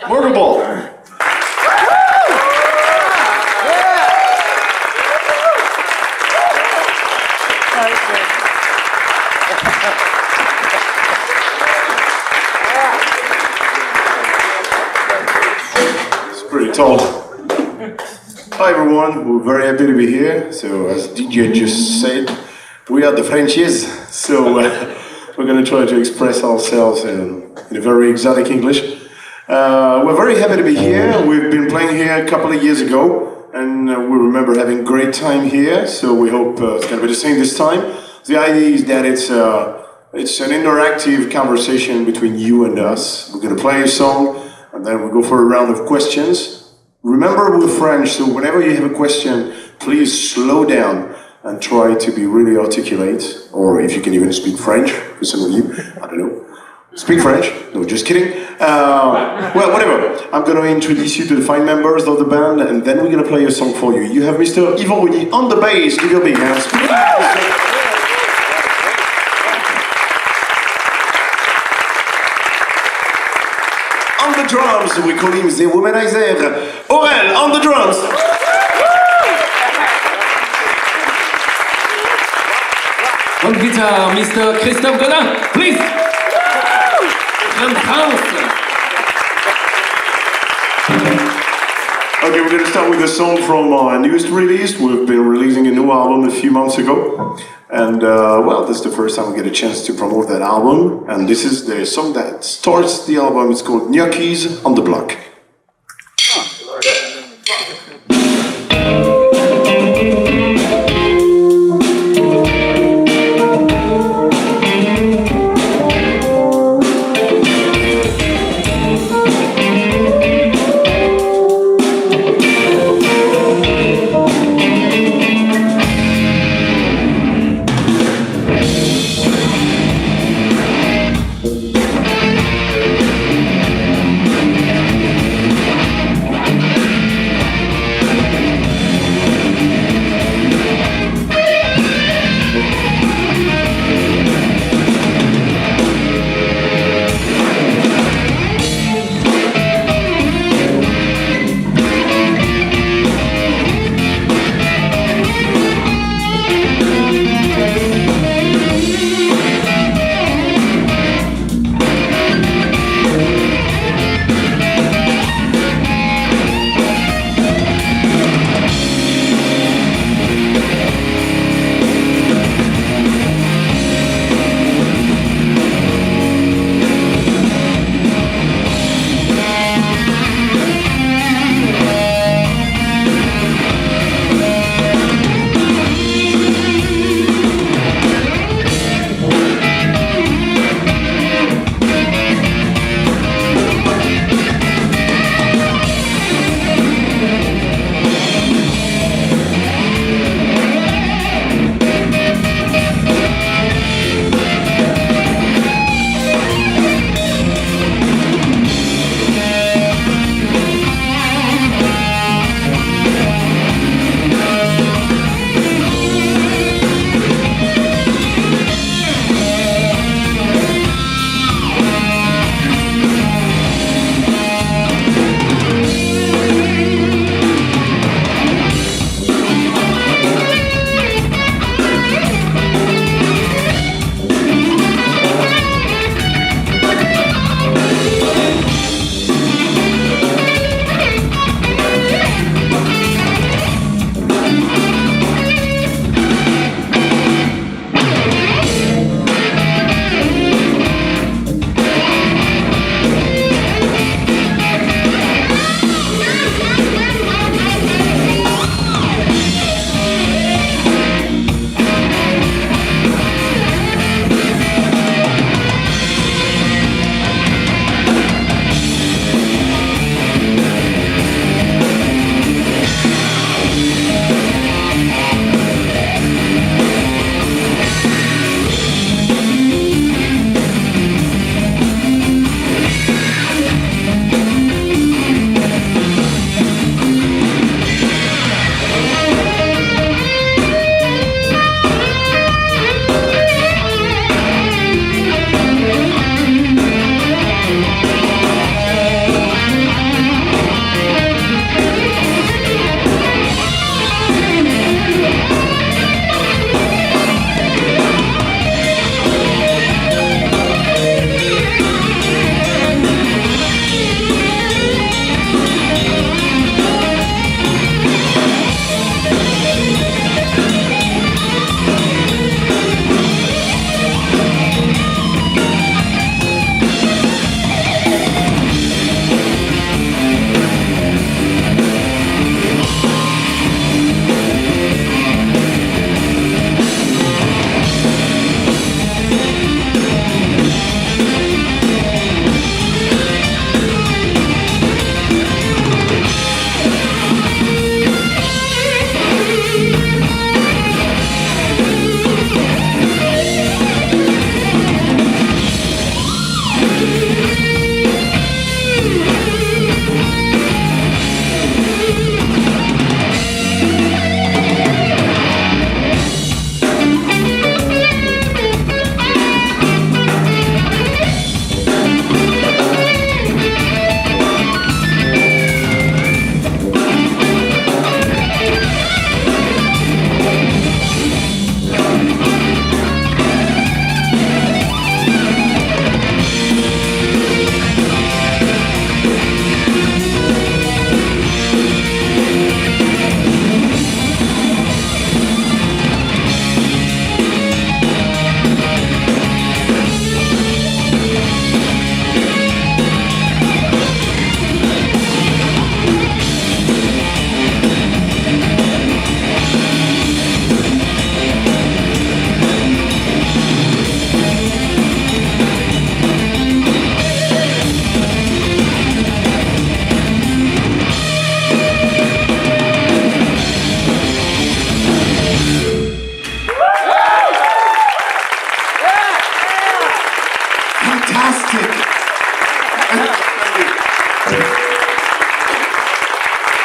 Mörglbl. It's pretty tall. Hi everyone, we're very happy to be here. So as DJ just said, we are the Frenchies. So we're going to try to express ourselves in a very exotic English. We're very happy to be here. We've been playing here a couple of years ago, and we remember having a great time here. So we hope it's going to be the same this time. The idea is that it's an interactive conversation between you and us. We're going to play a song, and then we'll go for a round of questions. Remember, we're French, so whenever you have a question, please slow down and try to be really articulate, or if you can even speak French, for some of you, I don't know. Speak French? No, just kidding. Well, whatever. I'm going to introduce you to the fine members of the band, and then we're going to play a song for you. You have Mr. Yvan Rudi on the bass. Give your big hands. On the drums, we call him the womanizer. Aurel on the drums. On guitar, Mr. Christophe Godin, please! And house! Okay, we're going to start with a song from our newest release. We've been releasing a new album a few months ago. And, well, this is the first time we get a chance to promote that album. And this is the song that starts the album. It's called Gnocchis on the Block.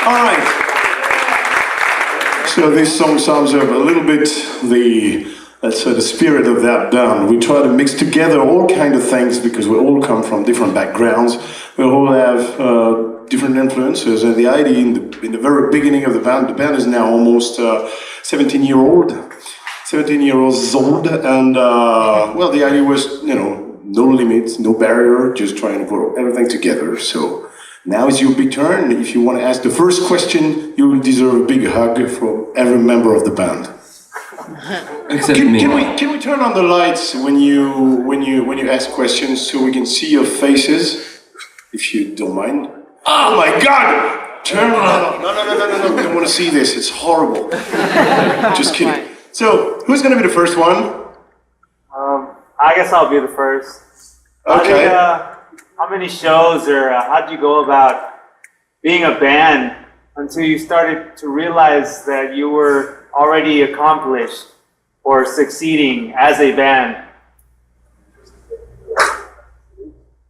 All right. So this song sums up a little bit the spirit of that band. We try to mix together all kind of things because we all come from different backgrounds. We all have different influences, and the idea in the very beginning of the band is now almost 17 years old, and well, the idea was, you know, no limits, no barrier, just trying to put everything together. So now is your big turn. If you want to ask the first question, you will deserve a big hug from every member of the band. Except me. Can we turn on the lights when you ask questions so we can see your faces, if you don't mind? Oh my God! Turn it on! No! We don't want to see this. It's horrible. Just kidding. So, who's going to be the first one? I guess I'll be the first. Okay. How many shows, or how did you go about being a band until you started to realize that you were already accomplished or succeeding as a band?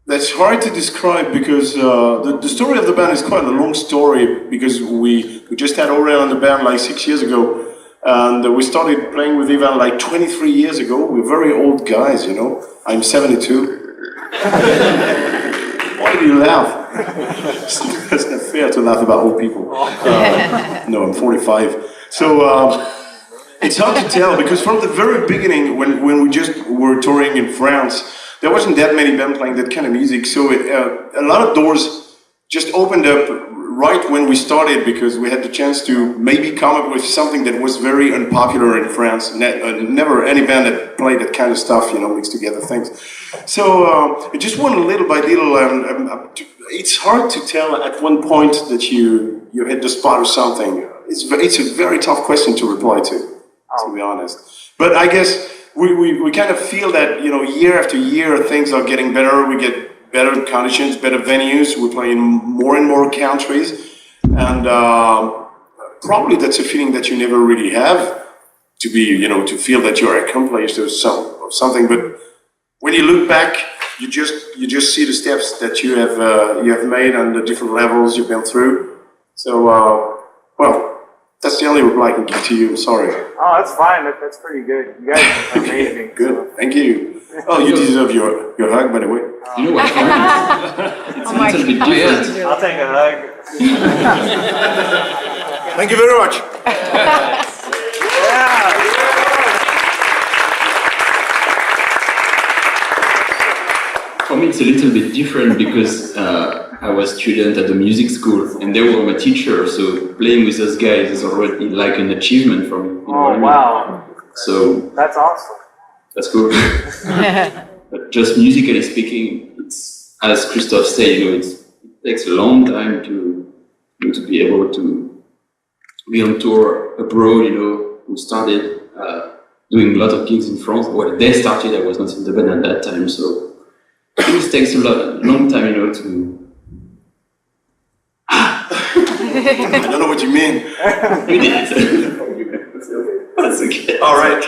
That's hard to describe because the story of the band is quite a long story, because we just had Aurel in the band like 6 years ago, and we started playing with Ivan like 23 years ago. We're very old guys, you know. I'm 72. Why do you laugh? It's not fair to laugh about old people. No, I'm 45. So it's hard to tell, because from the very beginning, when we just were touring in France, there wasn't that many bands playing that kind of music. So a lot of doors just opened up right when we started, because we had the chance to maybe come up with something that was very unpopular in France. Never any band that played that kind of stuff, you know, mixed together things. So it just went little by little, and it's hard to tell at one point that you hit the spot or something. It's a very tough question to reply to be honest. But I guess we kind of feel that, you know, year after year things are getting better. We get better conditions, better venues. We're playing more and more countries, and probably that's a feeling that you never really have, to be, you know, to feel that you're accomplished of something. But when you look back, you just see the steps that you have made and the different levels you've been through. So well, that's the only reply I can give to you. I'm sorry. Oh, that's fine. That's pretty good. You guys are amazing. Good. So. Thank you. Oh, you deserve your hug, by the way. You know what? It's a little bit different. I'll take a hug. Thank you very much. Yeah. For me, it's a little bit different because I was student at the music school and they were my teacher, so playing with those guys is already like an achievement for me. You know what I mean? Wow. So that's awesome. That's cool. But just musically speaking, it's, as Christophe said, you know, it takes a long time to be able to be on tour abroad. You know, we started doing a lot of gigs in France. Well, they started. I was not in the band at that time, so. It takes a long time, you know, to... I don't know what you mean. You did it. That's okay. All right.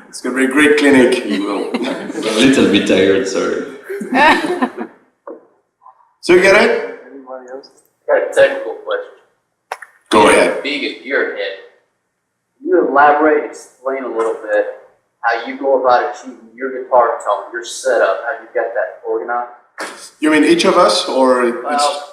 It's going to be a great clinic. You will. I'm a little bit tired, sorry. So you get it? Anybody else? I got a technical question. Go ahead. Being a gearhead, can you elaborate, explain a little bit how you go about achieving your guitar tone, your setup, how you got that organized? You mean each of us, or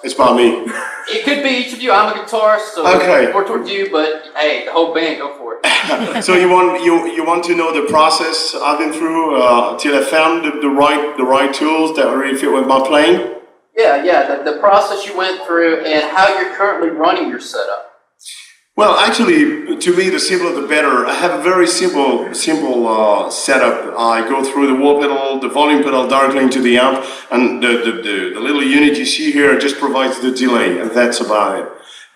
it's about me? It could be each of you. I'm a guitarist, so Okay. more towards you, but hey, the whole band, go for it. So you want to know the process I've been through till I found the right tools that really fit with my playing? Yeah, the process you went through and how you're currently running your setup. Well, actually, to me, the simpler the better. I have a very simple setup. I go through the wall pedal, the volume pedal directly into the amp, and the little unit you see here just provides the delay, and that's about it.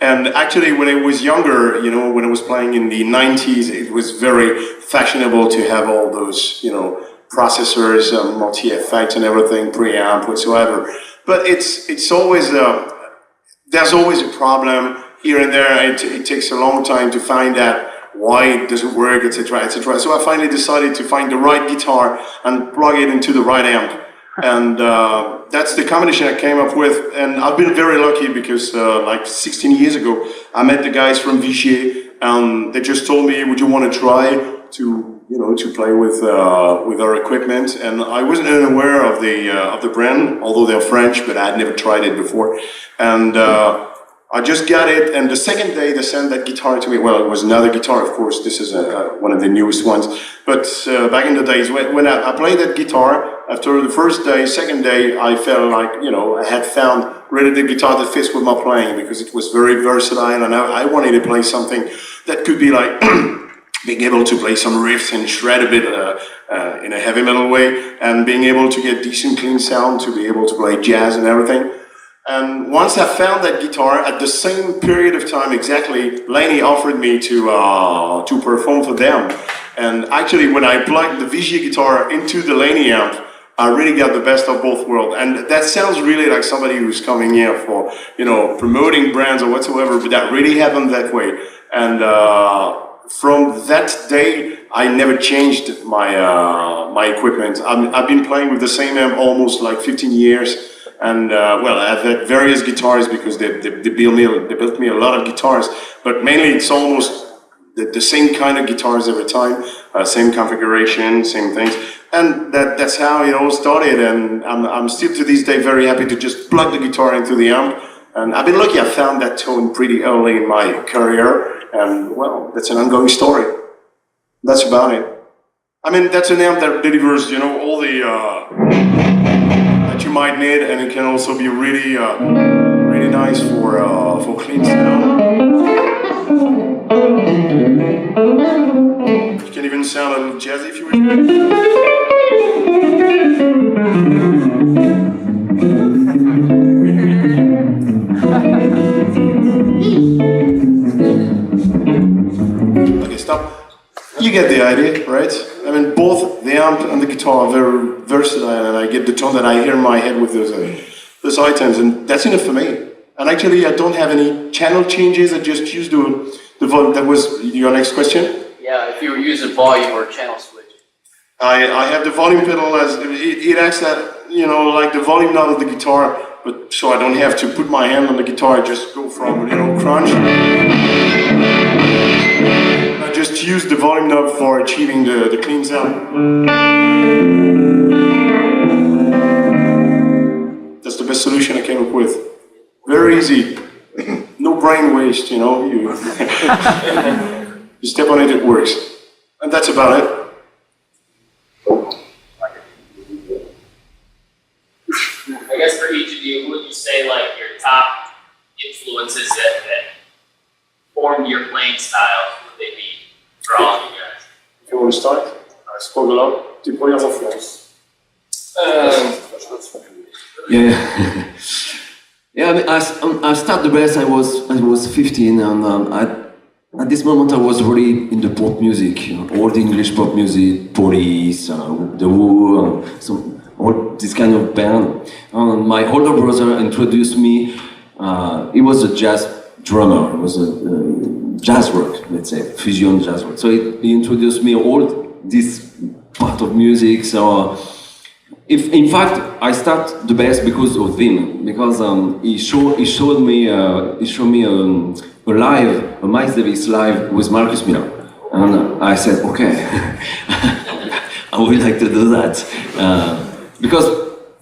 And actually, when I was younger, you know, when I was playing in the 90s, it was very fashionable to have all those, you know, processors, multi-effects and everything, preamp, whatsoever. But it's always, there's always a problem. Here and there, it takes a long time to find out why it doesn't work, etc., etc. So I finally decided to find the right guitar and plug it into the right amp. And that's the combination I came up with. And I've been very lucky because like 16 years ago, I met the guys from Vigier, and they just told me, would you want to try to, you know, to play with our equipment? And I wasn't unaware of the brand, although they're French, but I had never tried it before. And I just got it, and the second day they sent that guitar to me. Well, it was another guitar, of course. This is one of the newest ones. But back in the days, when I played that guitar, after the first day, second day, I felt like, you know, I had found really the guitar that fits with my playing, because it was very versatile, and I wanted to play something that could be like being able to play some riffs and shred a bit in a heavy metal way, and being able to get decent clean sound to be able to play jazz and everything. And once I found that guitar, at the same period of time exactly, Laney offered me to perform for them. And actually, when I plugged the Vigier guitar into the Laney amp, I really got the best of both worlds. And that sounds really like somebody who's coming here for, you know, promoting brands or whatsoever, but that really happened that way. And from that day, I never changed my my equipment. I've been playing with the same amp almost like 15 years. And well, I've had various guitars because they built me a lot of guitars, but mainly it's almost the same kind of guitars every time, same configuration, same things, and that's how it all started. And I'm still to this day very happy to just plug the guitar into the amp. And I've been lucky; I found that tone pretty early in my career, and well, that's an ongoing story. That's about it. I mean, that's an amp that delivers, you know, all the you might need, and it can also be really, really nice for clean sound. You can even sound a little jazzy if you wish. Okay, stop. You get the idea, right? I mean, both the amp and the guitar are very versatile, and I get the tone that I hear in my head with those items, and that's enough for me. And actually, I don't have any channel changes. I just use the volume. That was your next question? Yeah, if you were using volume or channel switch. I have the volume pedal as it acts at, you know, like the volume knob of the guitar, but so I don't have to put my hand on the guitar. I just go from, you know, crunch. I just use the volume knob for achieving the clean sound. That's the best solution I came up with. Very easy. No brain waste, you know. You step on it, it works. And that's about it. I guess for each of you, who would you say like your top influences that formed your playing style? Who would they be for all of you guys? If you want to start, I spoke a lot. Tes premières influences. Yeah. Yeah, I mean, I started the bass. I was 15, and at this moment I was really in the pop music, you know, all the English pop music, Police, The Who, all this kind of band. My older brother introduced me. He was a jazz drummer. It was a jazz rock, let's say, fusion jazz rock. So he introduced me all this part of music. So. In fact, I start the bass because of him, because he showed me a Miles Davis live with Marcus Miller, and I said, okay, I would like to do that, because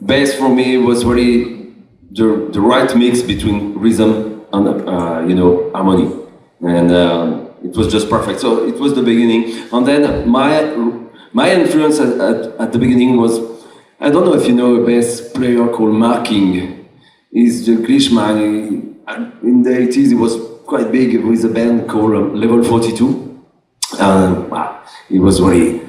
bass for me was really the right mix between rhythm and you know, harmony, and it was just perfect. So it was the beginning, and then my influence at the beginning was. I don't know if you know a bass player called Marking. He's the Englishman. In the 80s, he was quite big with a band called Level 42. He was very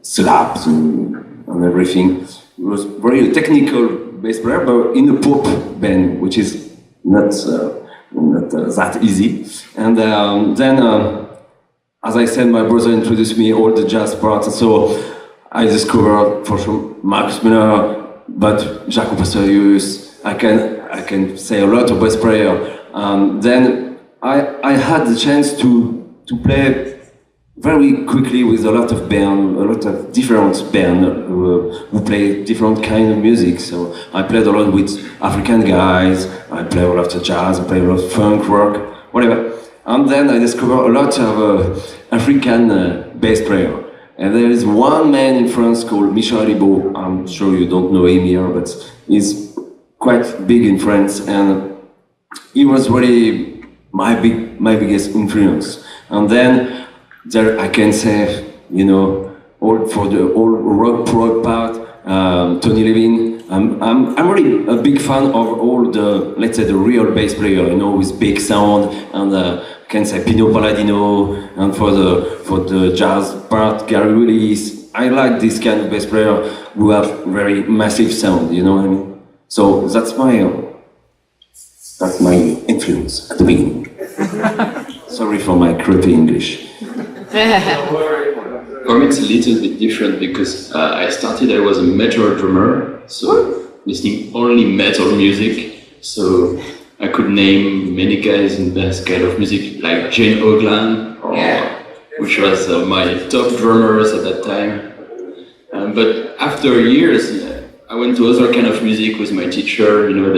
slaps and everything. He was very technical bass player, but in a pop band, which is not that easy. And then, as I said, my brother introduced me all the jazz parts. So I discovered for sure Marcus Miller, but Jaco Pastorius. I can say a lot of bass player. Then I had the chance to play very quickly with a lot of different band who play different kind of music. So I played a lot with African guys, I play a lot of jazz, I play a lot of funk, rock, whatever. And then I discovered a lot of African bass player. And there is one man in France called Mörglbl. I'm sure you don't know him here, but he's quite big in France, and he was really my biggest influence. And then there I can say, you know, for the old rock prog part, Tony Levin. I'm really a big fan of all the, let's say, the real bass player, you know, with big sound, and I can say Pino Palladino, and for the jazz part, Gary Willis. I like this kind of bass player who have very massive sound, you know what I mean? So that's my influence at the beginning. Sorry for my crappy English. For me, it's a little bit different because I was a metal drummer, so listening only metal music. So I could name many guys in that kind of music, like Jane Oglan, which was my top drummers at that time. But after years, I went to other kind of music with my teacher. You know,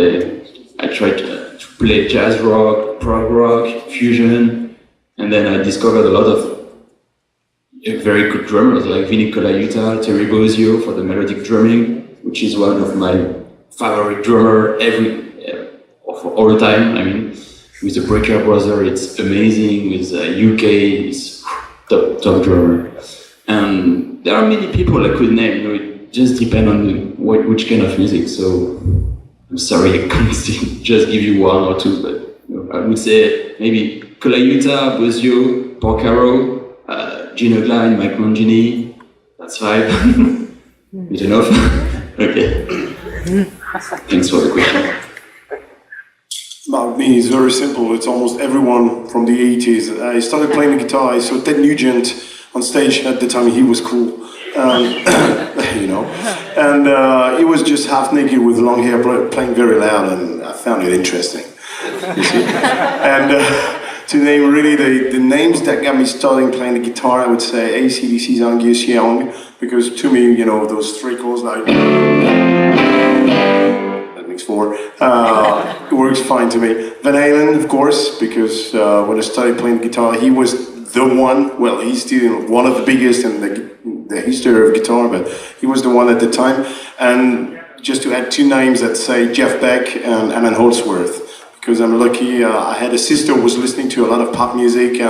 I tried to play jazz rock, prog rock, fusion, and then I discovered a lot of very good drummers like Vinny Colaiuta, Terry Bozzio for the melodic drumming, which is one of my favorite drummer of all time. I mean, with the Breaker Brother, it's amazing. With UK, it's top drummer. And there are many people I could name. You know, it just depends on which kind of music. So I'm sorry, I can't just give you one or two, but you know, I would say maybe Colaiuta, Bozzio, Porcaro, Gino Gline, Mike Mangini. That's 5. Is enough? Okay. Thanks for the question. About me, it's very simple. It's almost everyone from the 80s. I started playing the guitar. I saw Ted Nugent on stage at the time. He was cool, you know. And he was just half naked with long hair, playing very loud, and I found it interesting. You see? And to name really the names that got me starting playing the guitar, I would say AC/DC's Angus Young, because to me, you know, those 3 chords like that makes 4. It works fine to me. Van Halen, of course, because when I started playing guitar, he was the one. Well, he's still one of the biggest in the history of guitar, but he was the one at the time. And just to add 2 names, I'd say Jeff Beck and Alan Holdsworth. Because I'm lucky, I had a sister who was listening to a lot of pop music,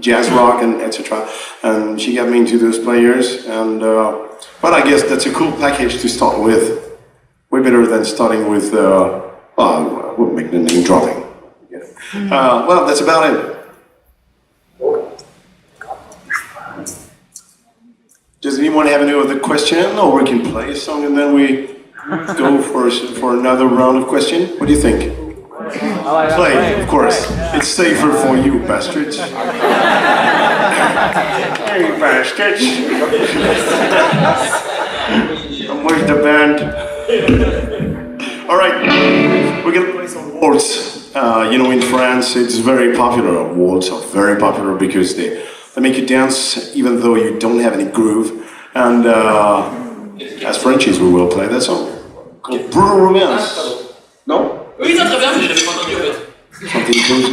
jazz rock, and etc. And she got me into those players. And but I guess that's a cool package to start with. Way better than starting with, I wouldn't make the name dropping. Yeah. Well, that's about it. Does anyone have any other question, or we can play a song and then we go for another round of question? What do you think? Play, of course. It's safer for you, bastards. Hey, bastards. I'm with the band. All right, we're gonna play some waltz. You know, in France, it's very popular. Waltz are very popular because they make you dance even though you don't have any groove. And as Frenchies, we will play that song called Brutal Romance. No? Oui, ça très bien, mais je l'avais pas entendu en fait. Something close.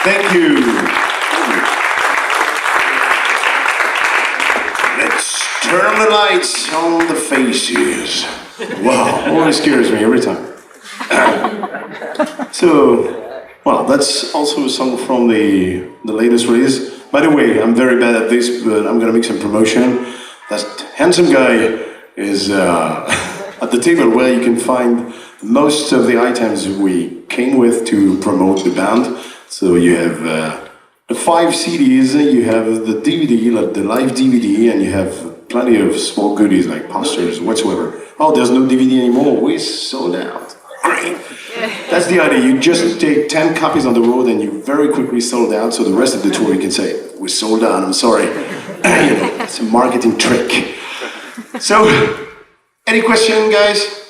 Thank you. Let's turn the lights on the faces. Wow, always scares me every time. So, well, that's also a song from the latest release. By the way, I'm very bad at this, but I'm gonna make some promotion. That handsome guy is at the table where you can find most of the items we came with to promote the band. So you have the 5 CDs, you have the DVD, like the live DVD, and you have plenty of small goodies like posters whatsoever. Oh, there's no DVD anymore. We sold out. Great. That's the idea. You just take 10 copies on the road and you very quickly sold out. So the rest of the tour you can say, we sold out. I'm sorry. It's a marketing trick. So, any question, guys?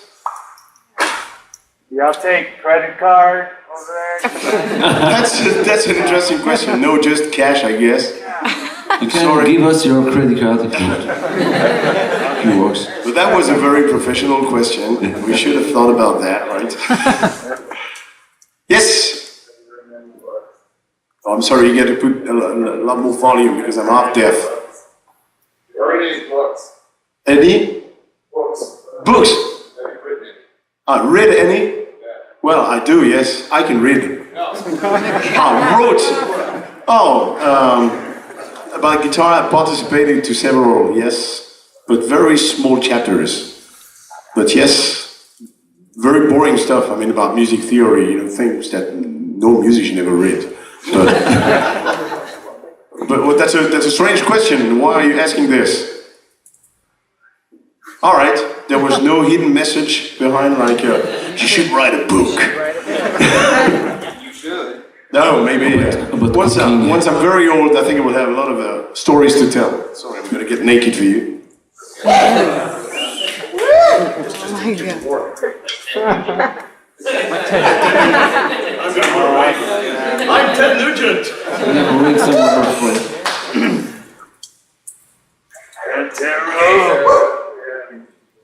Y'all take credit card over there? That's an interesting question. No, just cash, I guess. You can give us your credit card if it works. But that was a very professional question. We should have thought about that, right? Yes? Oh, I'm sorry, you get to put a lot more volume because I'm half deaf. Read books. Any? Books. Books? Have you written it? Read any? Yeah. Well, I do, yes. I can read. No. Wrote. About guitar, I participated to several, yes, but very small chapters. But yes, very boring stuff. I mean, about music theory, things that no musician ever read. But that's a strange question. Why are you asking this? All right, there was no hidden message behind, like, you should write a book. You should. No, maybe. But Once I'm very old, I think I will have a lot of stories to tell. Sorry, I'm going to get naked for you. Oh my God. I'm Ted Nugent.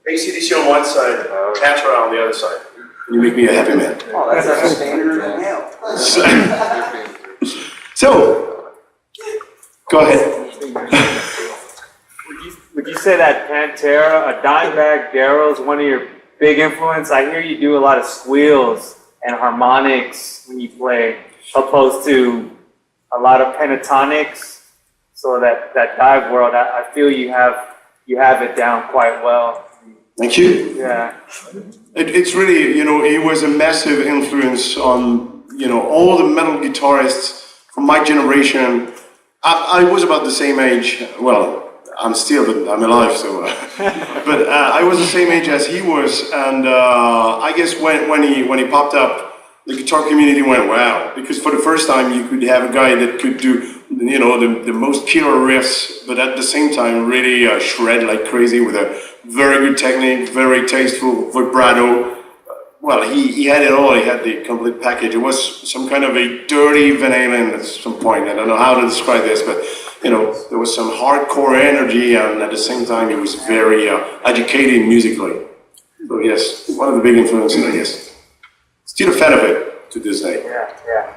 ACDC on one side, Patra on the other side. You make me a happy man. Oh, that's our standard now. So, go ahead. Would you say that Pantera, a Dimebag Darrell is one of your big influence? I hear you do a lot of squeals and harmonics when you play, opposed to a lot of pentatonics. So that dive world, I feel you have it down quite well. Thank you. Yeah. It's really, he was a massive influence on, all the metal guitarists from my generation. I was about the same age. Well, I'm still, but I'm alive, so. But I was the same age as he was, and I guess when he popped up, the guitar community went wow, because for the first time you could have a guy that could do, the most killer riffs, but at the same time really shred like crazy with a very good technique, very tasteful vibrato. Well, he had it all. He had the complete package. It was some kind of a dirty Van Halen at some point. I don't know how to describe this, but there was some hardcore energy, and at the same time, he was very educated musically. So yes, one of the big influences, I guess. Still a fan of it to this day. Yeah.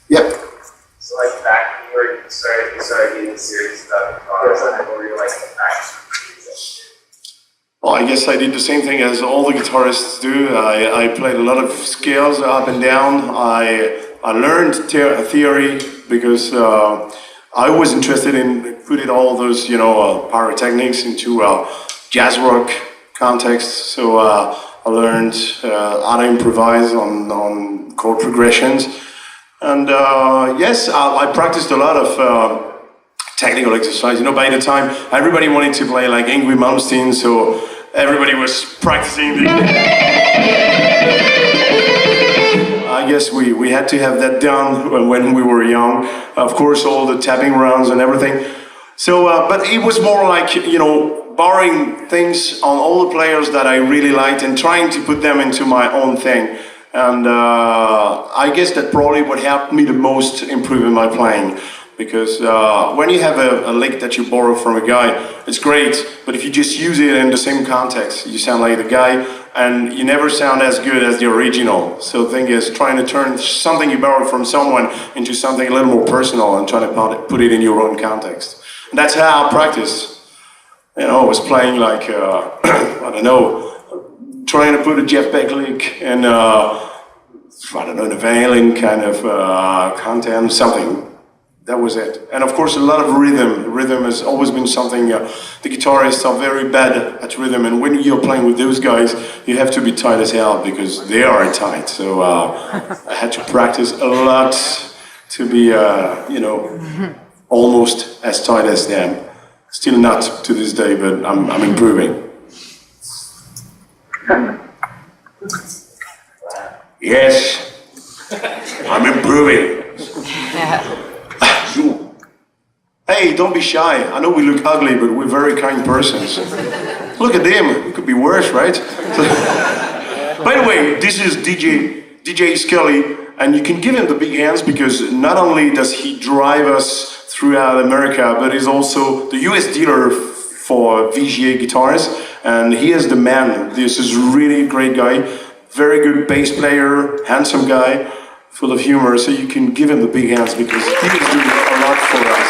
Yep. So like back when you started getting serious about guitars, what were you like the practice? Well, I guess I did the same thing as all the guitarists do. I played a lot of scales up and down. I learned theory because I was interested in putting all those, pyrotechnics into jazz rock context. So I learned how to improvise on chord progressions. And yes, I practiced a lot of technical exercise. By the time everybody wanted to play like Yngwie Malmsteen, so everybody was practicing. I guess we had to have that done when we were young. Of course, all the tapping rounds and everything. So, but it was more like, borrowing things on all the players that I really liked and trying to put them into my own thing. And I guess that probably what helped me the most improve in my playing. Because when you have a lick that you borrow from a guy, it's great, but if you just use it in the same context, you sound like the guy, and you never sound as good as the original. So the thing is, trying to turn something you borrowed from someone into something a little more personal and trying to put it in your own context. And that's how I practice. You know, I was playing like, I don't know, trying to put a Jeff Beck lick in, I don't know, the Valen kind of content, something. That was it. And of course, a lot of rhythm. Rhythm has always been something, the guitarists are very bad at rhythm, and when you're playing with those guys, you have to be tight as hell, because they are tight. So I had to practice a lot to be, you know, almost as tight as them. Still not to this day, but I'm improving. Yes, I'm improving. Hey, don't be shy. I know we look ugly, but we're very kind persons. Look at them. It could be worse, right? By the way, this is DJ Scully, and you can give him the big hands because not only does he drive us throughout America, but he's also the US dealer for VGA guitars, and he is the man. This is really great guy, very good bass player, handsome guy, full of humor, so you can give him the big hands because he is doing a lot for us.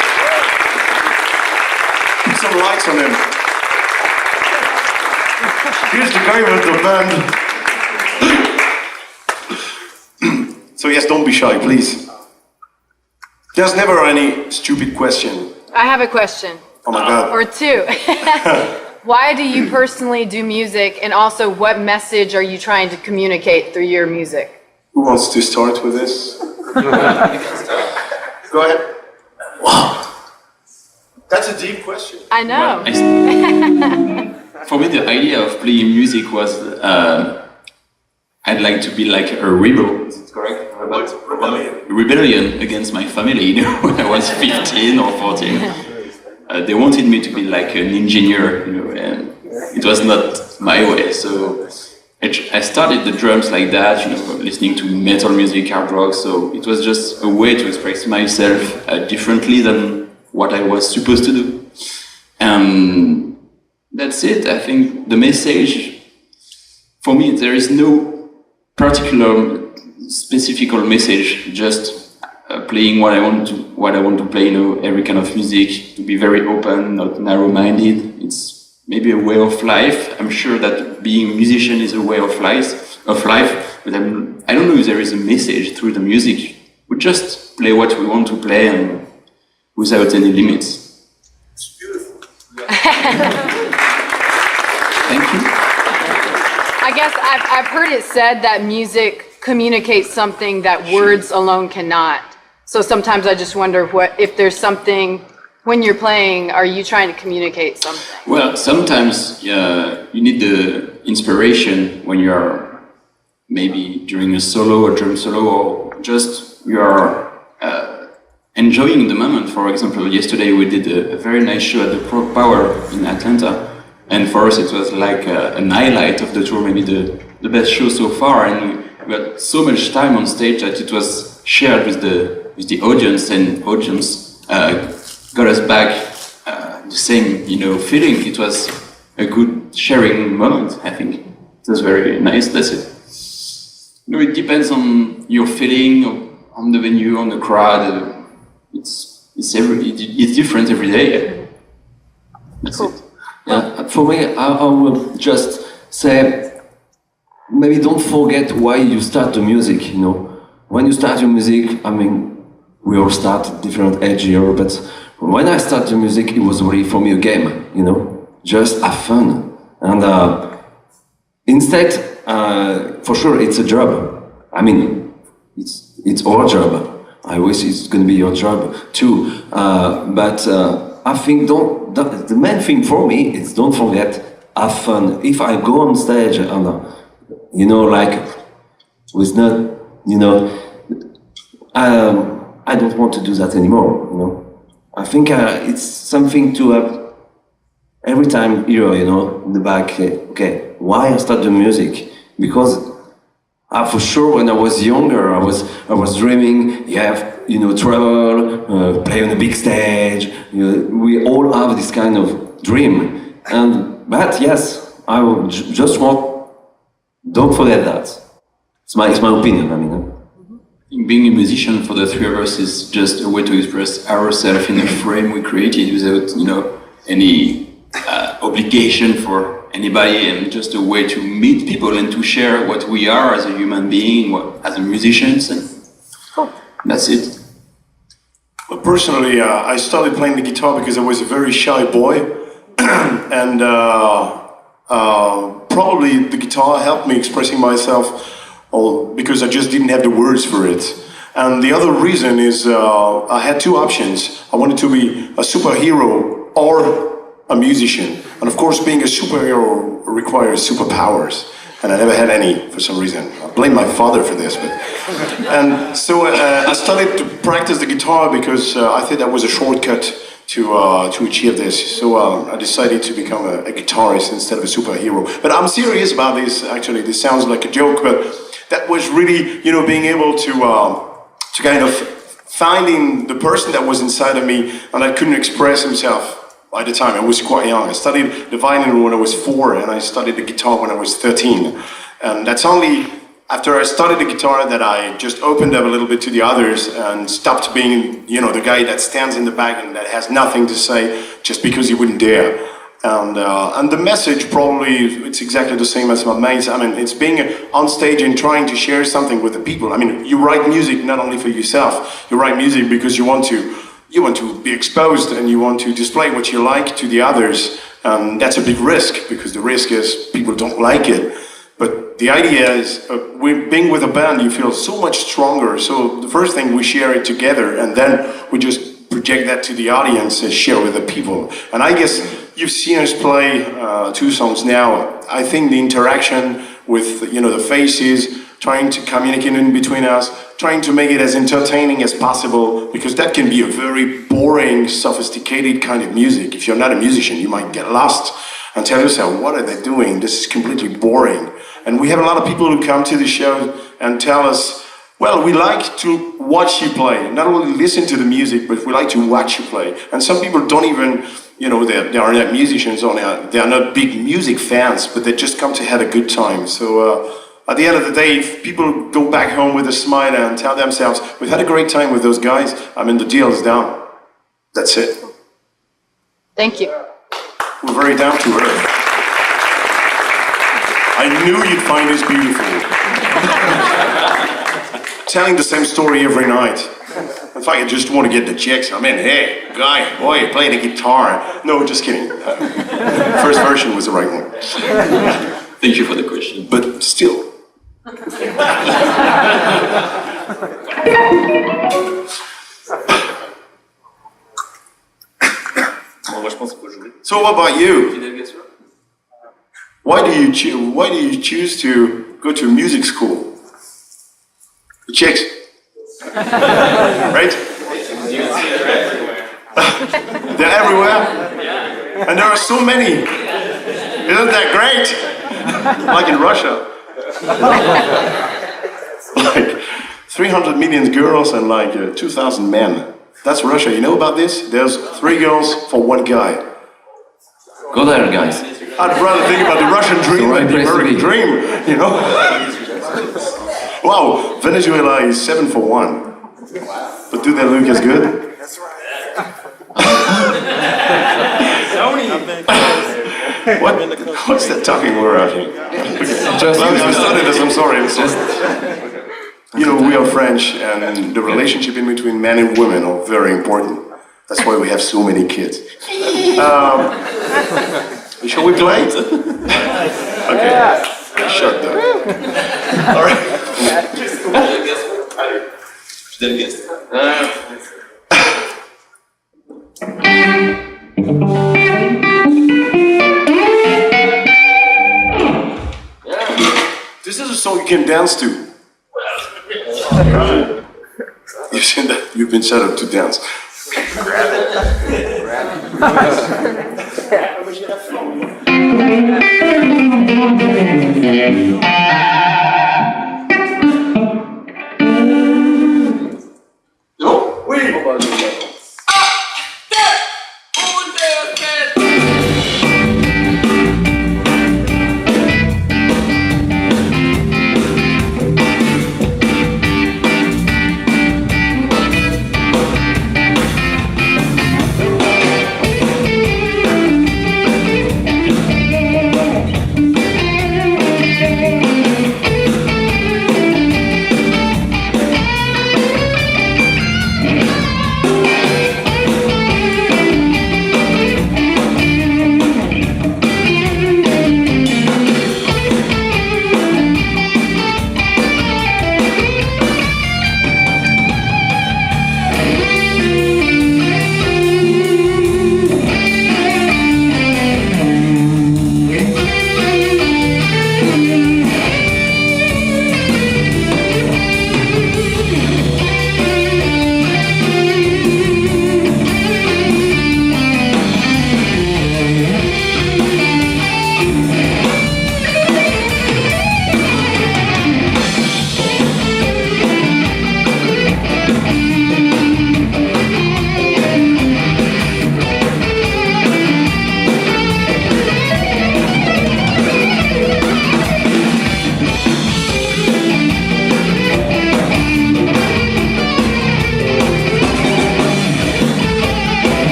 Put some lights on him. Here's the guy with the band. So yes, don't be shy, please. There's never any stupid question. I have a question. Oh my God. Or two. Why do you personally do music, and also what message are you trying to communicate through your music? Who wants to start with this? Go ahead. Wow. That's a deep question. I know. Well, for me, the idea of playing music was I'd like to be like a rebel. Is it correct? Rebellion against my family. You know, when I was 15 or 14, they wanted me to be like an engineer. You know, and it was not my way. So I started the drums like that. You know, listening to metal music, hard rock. So it was just a way to express myself differently than what I was supposed to do. And that's it. I think the message, for me, there is no particular specific message, just playing what I want to play, you know, every kind of music, to be very open, not narrow-minded. It's maybe a way of life. I'm sure that being a musician is a way of life, but I don't know if there is a message through the music. We just play what we want to play and without any limits. It's beautiful. Thank you. I guess I've heard it said that music communicates something that words alone cannot. So sometimes I just wonder if there's something, when you're playing, are you trying to communicate something? Well, sometimes you need the inspiration when you're maybe during a solo or drum solo, or just you're enjoying the moment. For example, yesterday we did a very nice show at the Pro Power in Atlanta, and for us it was like an highlight of the tour, maybe the best show so far, and we had so much time on stage that it was shared with the audience, and audience got us back the same, you know, feeling. It was a good sharing moment. I think it was very nice. That's it. You know, it depends on your feeling, on the venue, on the crowd. It's different every day. That's Cool. it. Yeah, for me, I would just say, maybe don't forget why you start the music, you know. When you start your music, I mean, we all start at different age here, but when I started the music, it was really for me a game, you know, just have fun. And instead, for sure, it's a job. I mean, it's our job. I wish it's going to be your job too, but I think the main thing for me is don't forget, have fun. If I go on stage and you know, like with not, you know, I don't want to do that anymore. You know, I think it's something to have every time here, you know, in the back. Okay, why I start the music? Because For sure, when I was younger, I was dreaming, travel, play on a big stage. We all have this kind of dream. But yes, I will just want, don't forget that. It's my opinion, I mean. Being a musician for the three of us is just a way to express ourselves in a frame we created without, any obligation for anybody, and just a way to meet people and to share what we are as a human being, as a musicians, and that's it. Well, personally, I started playing the guitar because I was a very shy boy, and probably the guitar helped me expressing myself, because I just didn't have the words for it. And the other reason is I had two options. I wanted to be a superhero or a musician. And of course, being a superhero requires superpowers. And I never had any for some reason. I blame my father for this. And so I started to practice the guitar because I thought that was a shortcut to achieve this. So I decided to become a guitarist instead of a superhero. But I'm serious about this, actually. This sounds like a joke, but that was really, being able to kind of finding the person that was inside of me and that couldn't express himself by the time. I was quite young. I studied the violin when I was 4, and I studied the guitar when I was 13. And that's only after I studied the guitar that I just opened up a little bit to the others and stopped being, the guy that stands in the back and that has nothing to say just because he wouldn't dare. And the message probably, it's exactly the same as my mates. I mean, it's being on stage and trying to share something with the people. I mean, you write music not only for yourself, you write music because you want to be exposed and you want to display what you like to the others. That's a big risk, because the risk is people don't like it. But the idea is, being with a band, you feel so much stronger. So the first thing, we share it together, and then we just project that to the audience and share with the people. And I guess you've seen us play 2 songs now. I think the interaction with the faces, trying to communicate in between us, trying to make it as entertaining as possible, because that can be a very boring, sophisticated kind of music. If you're not a musician, you might get lost and tell yourself, what are they doing? This is completely boring. And we have a lot of people who come to the show and tell us, well, we like to watch you play. Not only listen to the music, but we like to watch you play. And some people don't even, they are not musicians, or they are not big music fans, but they just come to have a good time. So at the end of the day, if people go back home with a smile and tell themselves, we've had a great time with those guys, the deal is done. That's it. Thank you. We're very down to earth. I knew you'd find this beautiful. Telling the same story every night. In fact, I just want to get the chicks. Hey, guy, boy, you play the guitar. No, just kidding. First version was the right one. Thank you for the question. But still. So what about you? Why do you choose to go to music school? The chicks. Right? They're everywhere. And there are so many. Isn't that great? Like in Russia. Like 300 million girls and like 2,000 men. That's Russia. You know about this? There's 3 girls for 1 guy. Go there, guys. I'd rather think about the Russian dream than the American dream, Wow, Venezuela is 7 for 1. But do they look as good? That's right. What's that talking we're out here? We started this, I'm sorry. We are French, and the relationship in between men and women are very important. That's why we have so many kids. Shall we play? Okay. Shut down. All right. This is a song you can dance to. You've seen that? You've been set up to dance.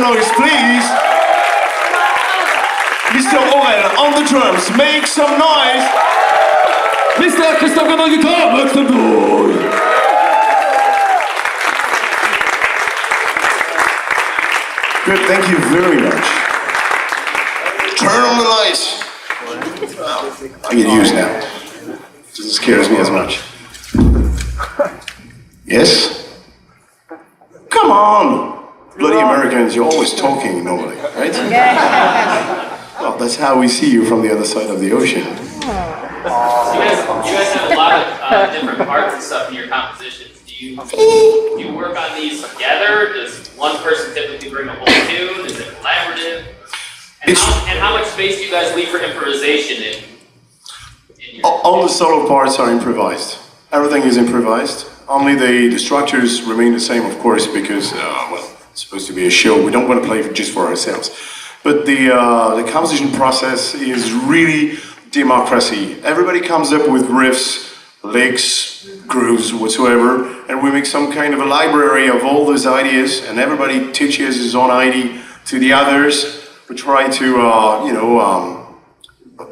noise, please. Mr. Aurel on the drums, make some noise. Mr. Christophe on the guitar, make some noise. Good, thank you very much. Turn on the lights. I get used now. It doesn't scare me as much. Yes? Come on! Bloody Americans, you're always talking normally, right? Well, that's how we see you from the other side of the ocean. So you guys have a lot of different parts and stuff in your compositions. Do you work on these together? Does one person typically bring a whole tune? Is it collaborative? And how much space do you guys leave for improvisation in your All the solo parts are improvised. Everything is improvised. Only the structures remain the same, of course, because, well, it's supposed to be a show. We don't want to play just for ourselves. But the composition process is really democracy. Everybody comes up with riffs, licks, grooves, whatsoever, and we make some kind of a library of all those ideas, and everybody teaches his own idea to the others. We try to,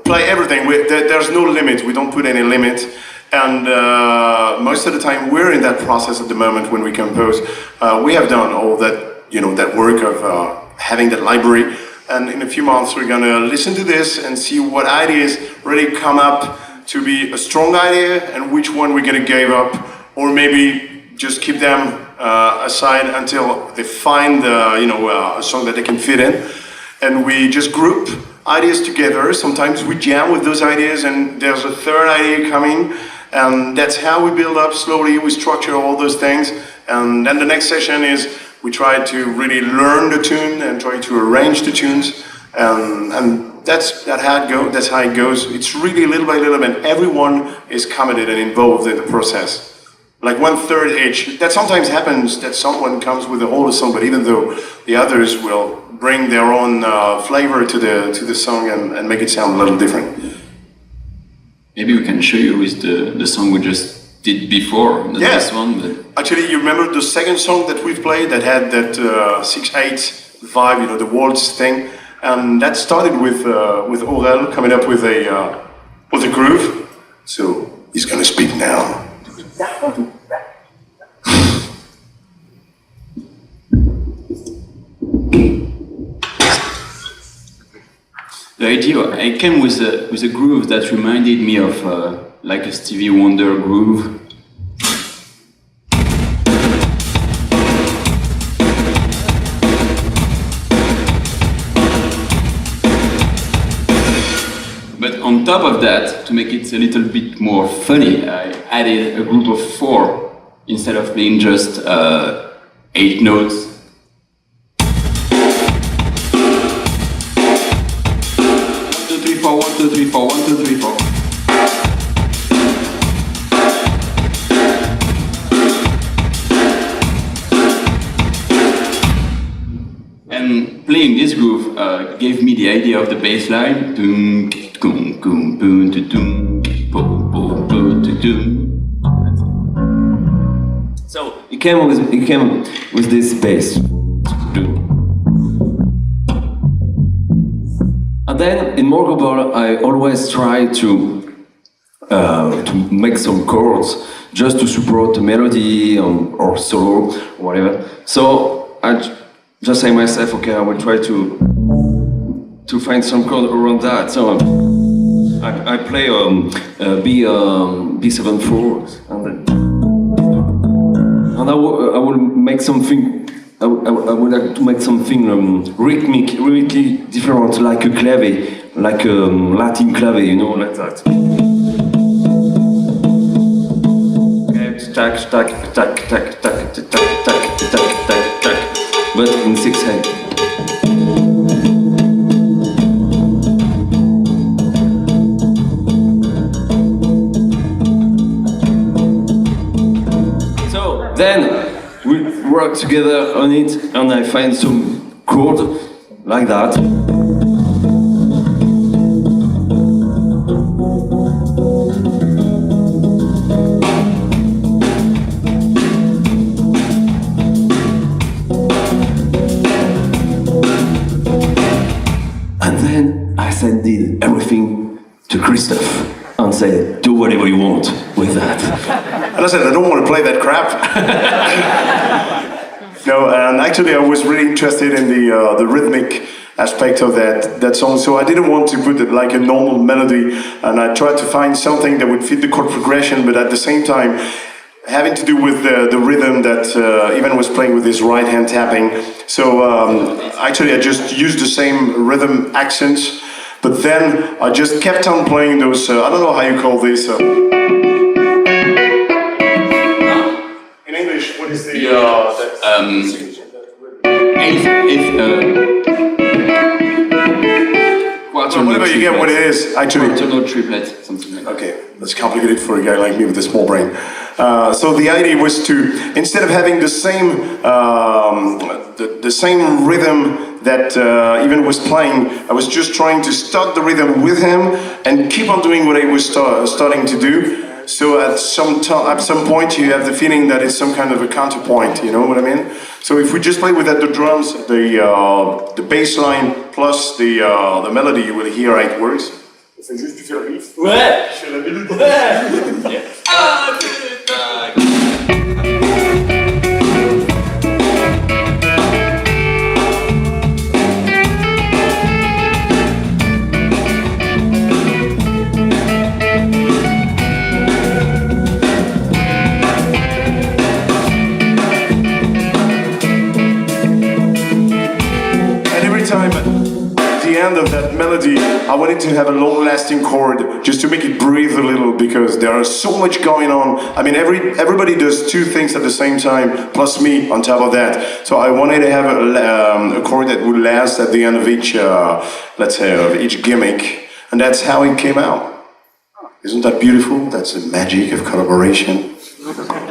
play everything. There's no limit. We don't put any limit. And most of the time, we're in that process at the moment when we compose. We have done all that, that work of having that library. And in a few months, we're gonna listen to this and see what ideas really come up to be a strong idea and which one we're gonna give up, or maybe just keep them aside until they find, a song that they can fit in. And we just group ideas together. Sometimes we jam with those ideas, and there's a third idea coming. And that's how we build up slowly. We structure all those things. And then the next session is we try to really learn the tune and try to arrange the tunes. And that's how it goes. It's really little by little, and everyone is committed and involved in the process. Like 1/3 each. That sometimes happens that someone comes with the whole song, but even though the others will bring their own flavor to the song and make it sound a little different. Maybe we can show you with the song we just did before, not this one. But... Actually, you remember the second song that we've played that had that 6/8 vibe, the waltz thing, and that started with Aurel coming up with a groove. So he's gonna speak now. The idea, I came with a groove that reminded me of like a Stevie Wonder groove. But on top of that, to make it a little bit more funny, I added a group of 4 instead of being just 8 notes. One, two, three, four, 1, 2, 3, 4. And playing this groove gave me the idea of the bass line. So it came with this bass. And then in Mörglbl, I always try to make some chords just to support the melody or solo, or whatever. So I just say myself, okay, I will try to find some chord around that. So I play B7/4, and I will make something. I would like to make something rhythmic, really different, like a clave, like a Latin clave, like that. Okay, tack, tack, tack, tack, tack, tack, tack, tack, tack, tack, but in 6/8. So then. We work together on it, and I find some chord like that. sent everything to Christoph and said, do whatever you want with that. And I said, I don't want to play that crap. No, and actually I was really interested in the rhythmic aspect of that song, so I didn't want to put it like a normal melody, and I tried to find something that would fit the chord progression, but at the same time having to do with the rhythm that Ivan was playing with his right hand tapping. So actually I just used the same rhythm accents, but then I just kept on playing those, I don't know how you call this. In English, what is the... whatever you get what it is, actually. Quarter triplet, something like that. Okay, that's complicated for a guy like me with a small brain. So the idea was to, instead of having the same rhythm that Ivan was playing, I was just trying to start the rhythm with him and keep on doing what I was starting to do. So at some point you have the feeling that it's some kind of a counterpoint, you know what I mean? So if we just play with the drums, the bass line plus the melody, you will hear how it works. C'est juste tu fais le riff. Ouais. Tu fais la mélodie. Ouais. Ah, end of that melody, I wanted to have a long-lasting chord just to make it breathe a little, because there is so much going on. I mean, everybody does two things at the same time, plus me on top of that. So I wanted to have a chord that would last at the end of each, let's say, of each gimmick, and that's how it came out. Isn't that beautiful? That's the magic of collaboration.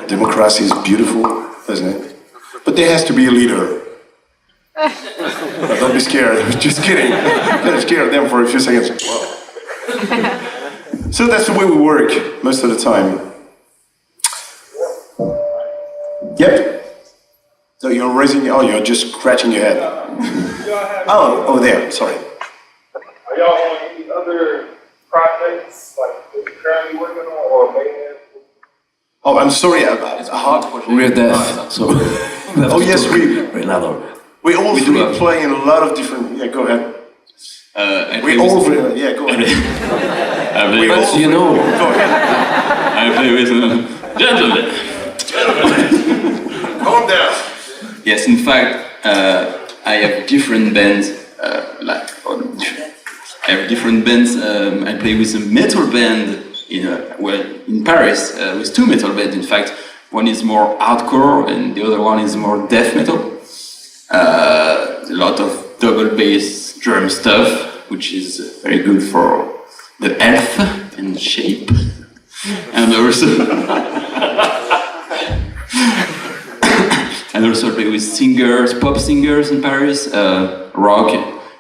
Democracy is beautiful, isn't it? But there has to be a leader. Don't be scared, I was just kidding. Kind of scared them for a few seconds. Wow. So that's the way we work most of the time. Yep. So you're raising, you're just scratching your head. Oh, over there, sorry. Are y'all on any other projects like that you're currently working on, or maybe? Oh, I'm sorry. We're deaf, so. Oh yes, we're louder. We all three play in a lot of different. Yeah, go ahead. We all. Yeah, go ahead. But you know. Go ahead. I play with gentlemen. Calm down. Yes, in fact, I have different bands. I have different bands. I play with a metal band in Paris, with two metal bands. In fact, one is more hardcore and the other one is more death metal. A lot of double bass drum stuff, which is very good for the health and shape, and also and also play with singers, pop singers in Paris, rock.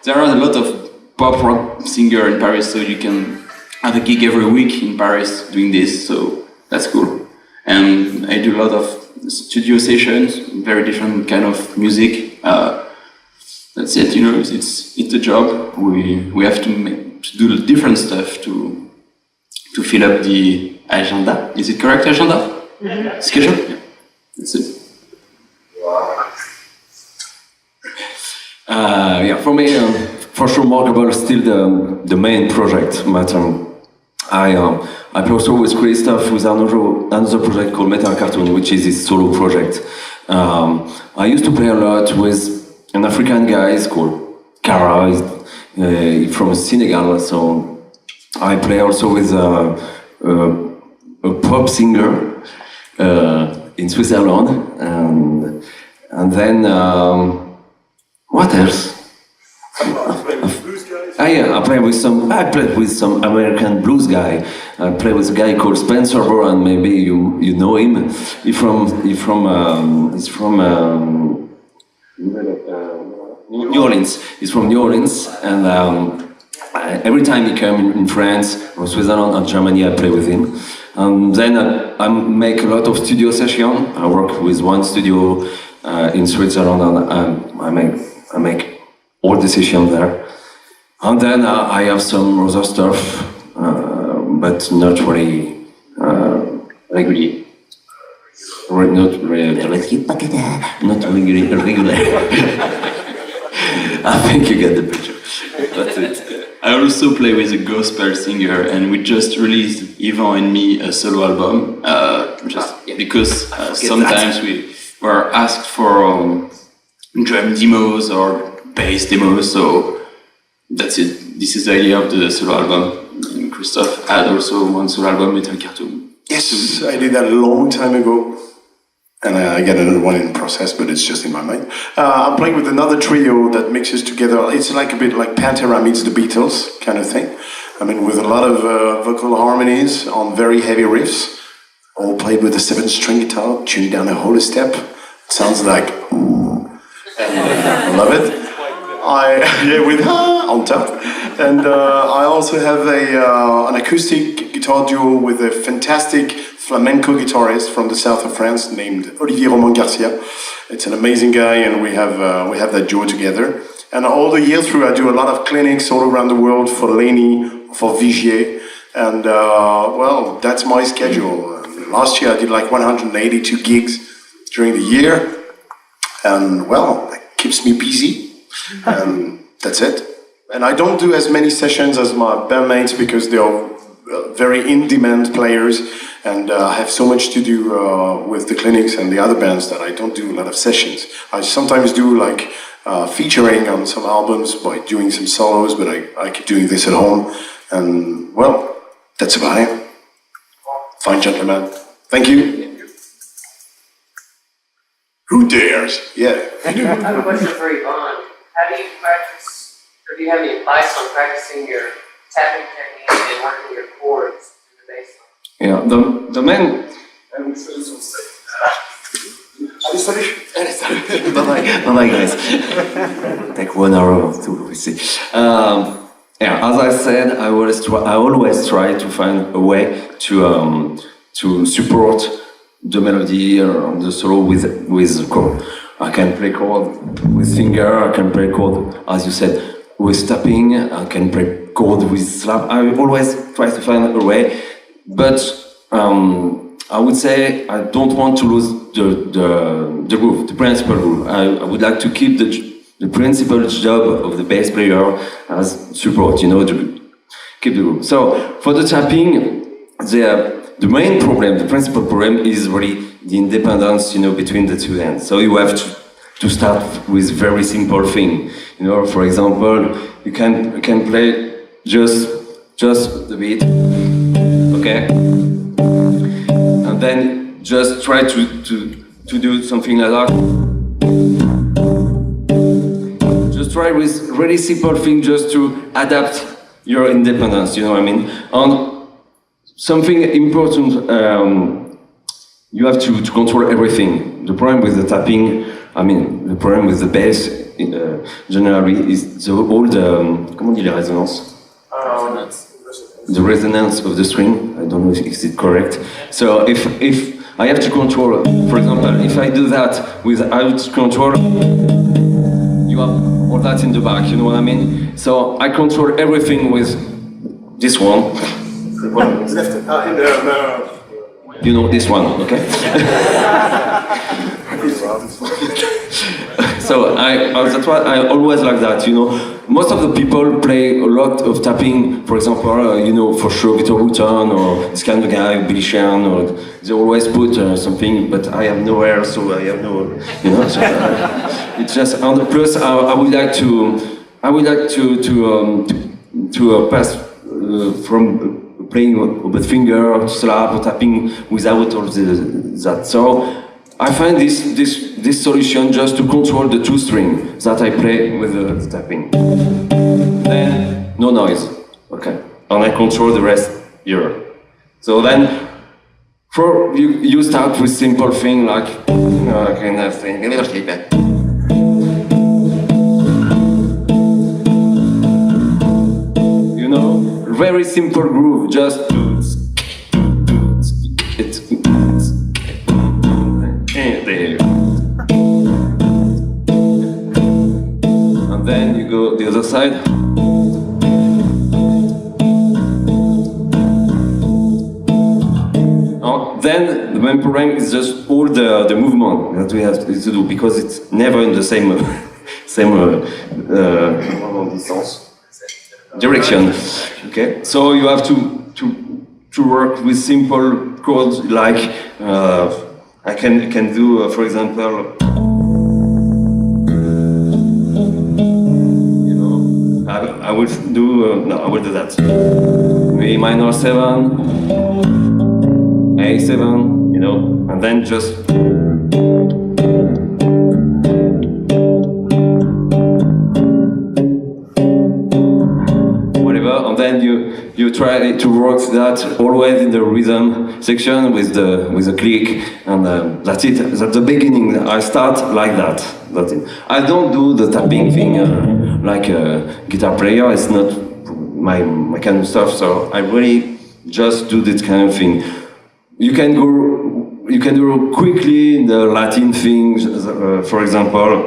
There are a lot of pop rock singers in Paris, so you can have a gig every week in Paris doing this. So that's cool. And I do a lot of studio sessions, very different kind of music. That's it, you know. It's a job. We have to do different stuff to fill up the agenda. Is it correct, agenda? Mm-hmm. Schedule. Yeah. That's it. Yeah, for me, for sure, Mörglbl is still the main project. But I play also with Christoph with another project called Metal Cartoon, which is his solo project. I used to play a lot with an African guy called Kara, he's from Senegal. So I play also with a pop singer in Switzerland, and then what else? I played with some American blues guy. I played with a guy called Spencer Boran. Maybe you know him. He's from New Orleans. He's from New Orleans, and every time he came in France or Switzerland or Germany, I play with him. Then I make a lot of studio sessions. I work with one studio in Switzerland, and I make all the sessions there. And then I have some other stuff, but not really regularly. Not really regular. I think you get the picture. That's it. I also play with a gospel singer, and we just released Ivan and me a solo album. Because sometimes we were asked for drum demos or bass demos, so that's it. This is the idea of the solo album. And Christophe had also one solo album, Metal Cartoon. Yes, I did that a long time ago. And I get another one in process, but it's just in my mind. I'm playing with another trio that mixes together. It's like a bit like Pantera meets the Beatles kind of thing. I mean, with a lot of vocal harmonies on very heavy riffs, all played with a 7-string guitar, tuned down a whole step. It sounds like, ooh, I love it. With on top. And I also have an acoustic guitar duo with a fantastic flamenco guitarist from the south of France named Olivier Roman Garcia. It's an amazing guy, and we have that duo together. And all the year through, I do a lot of clinics all around the world for Leni, for Vigier, and well, that's my schedule. Last year I did like 182 gigs during the year, and well, that keeps me busy. And that's it. And I don't do as many sessions as my bandmates because they are very in-demand players, and I have so much to do with the clinics and the other bands that I don't do a lot of sessions. I sometimes do like featuring on some albums by doing some solos, but I keep doing this at home. And well, that's about it. Fine gentlemen. Thank you. Who dares? Yeah. I have a question for Yvonne. How do you practice, or do you have any advice on practicing your tapping technique and working your chords in the bass line? Yeah, the main. Bye-bye, guys. Take 1 hour or two, we see. Yeah, as I said, I always try to find a way to support the melody or the solo with the chord. I can play chord with finger, I can play chord, as you said, with tapping, I can play chord with slap. I always try to find a way, but I would say I don't want to lose the groove, the principal groove. I would like to keep the principal job of the bass player as support, to keep the groove. So for the tapping, the main problem, the principal problem is really the independence, between the two hands. So you have to start with very simple thing. For example, you can play just the beat, okay? And then just try to do something like that. Just try with really simple thing just to adapt your independence, you know what I mean? And something important, you have to control everything. The problem with the tapping, the problem with the bass, generally, is all the, comment on dit les résonances? The resonance of the string. I don't know if it's correct. So if I have to control, for example, if I do that without control, you have all that in the back, you know what I mean? So I control everything with this one. You know this one, okay? So that's why I always like that, Most of the people play a lot of tapping, for example, for sure Victor Wooten or this kind of guy, Billy Sheehan, or they always put something, but I have nowhere, so I have no, so, it's just, and plus I would like to pass from playing with finger, or slap, or tapping without all that. So I find this solution just to control the two strings that I play with the tapping. Then no noise, okay, and I control the rest here. So then, you start with simple thing like kind of thing, a little bit. Very simple groove, just there. And then you go the other side. main problem is just all the movement that we have to do, because it's never in the same direction. Okay, so you have to work with simple chords like I can do, for example, you know, I will do no, I will do that. A minor 7, A7, you know, and then just whatever, and then you try to work that always in the rhythm section with the click, and that's it. That's the beginning. I start like that. That's it. I don't do the tapping thing like a guitar player. It's not my kind of stuff. So I really just do this kind of thing. You can do quickly in the Latin things. For example,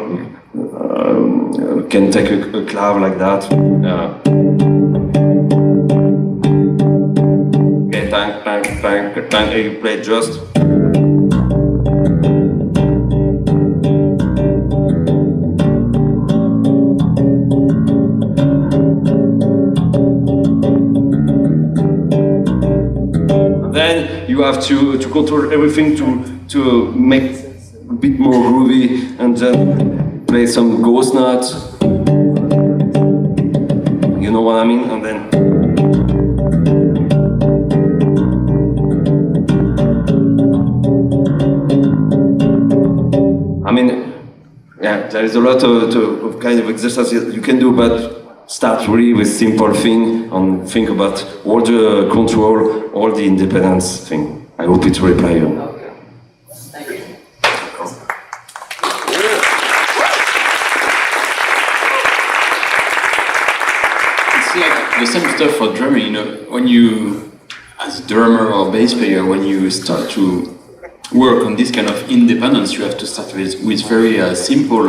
can take a clav like that. Okay, tang, you play just. Then you have to control everything to make a bit more groovy, and then play some ghost notes. You know what I mean? And then I mean, yeah, there is a lot of kind of exercises you can do, but start really with simple thing and think about all the control, all the independence thing. I hope it reply you. Okay. Thank you. It's like the same stuff for drumming, you know, when you, as a drummer or bass player, when you start to work on this kind of independence, you have to start with very simple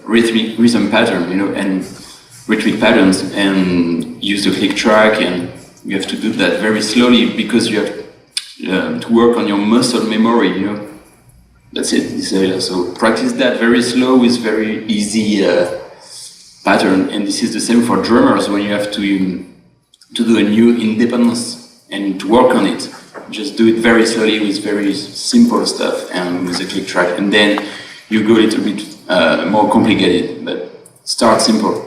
rhythm pattern, you know, and rhythmic patterns, and use the click track, and you have to do that very slowly because you have to work on your muscle memory, you know. That's it. So practice that very slow with very easy pattern, and this is the same for drummers when you have to do a new independence and to work on it. Just do it very slowly with very simple stuff and with a click track, and then you go a little bit more complicated, but start simple.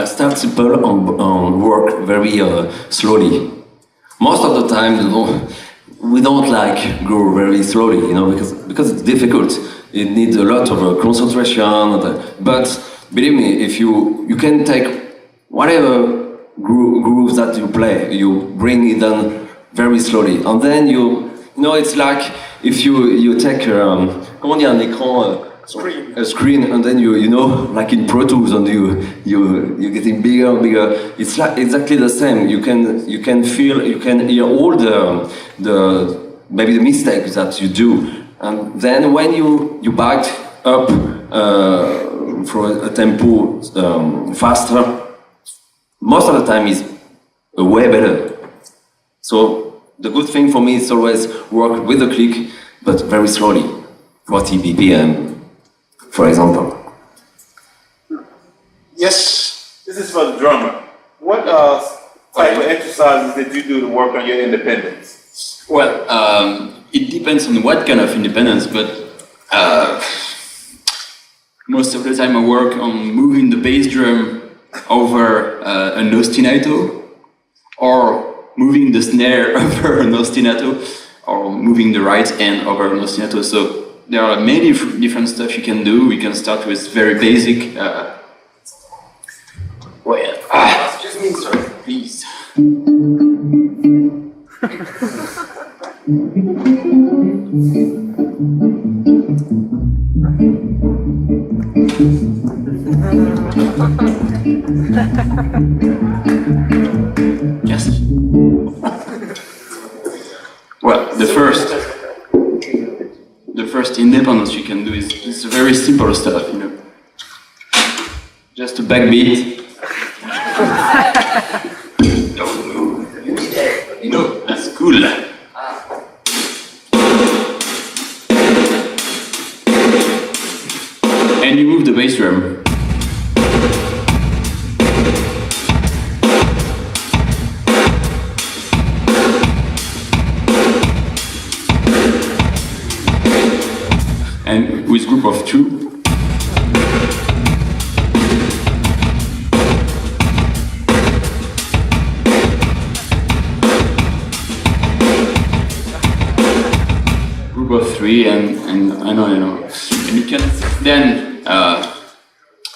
Start simple and work very slowly. Most of the time, you know, we don't like go very slowly, you know, because it's difficult. It needs a lot of concentration. But believe me, if you can take whatever grooves that you play, you bring it down very slowly, and then you know, it's like if you take comment dire un écran. A screen, and then you know, like in Pro Tools, and you're getting bigger and bigger. It's like exactly the same. You can feel, you can hear all the maybe the mistakes that you do, and then when you back up for a tempo faster, most of the time is way better. So the good thing for me is always work with a click, but very slowly, 40 BPM. For example. Yes. This is for the drummer. What type of exercises did you do to work on your independence? Well, it depends on what kind of independence, but most of the time I work on moving the bass drum over an ostinato, or moving the snare over an ostinato, or moving the right hand over an ostinato. So there are many different stuff you can do. We can start with very basic. Excuse me, sir, please. Yes. Well, the first independence you can do is very simple stuff, you know. Just a backbeat. Don't move. You know, that's cool. group of two. Group of three, and I know, and you can then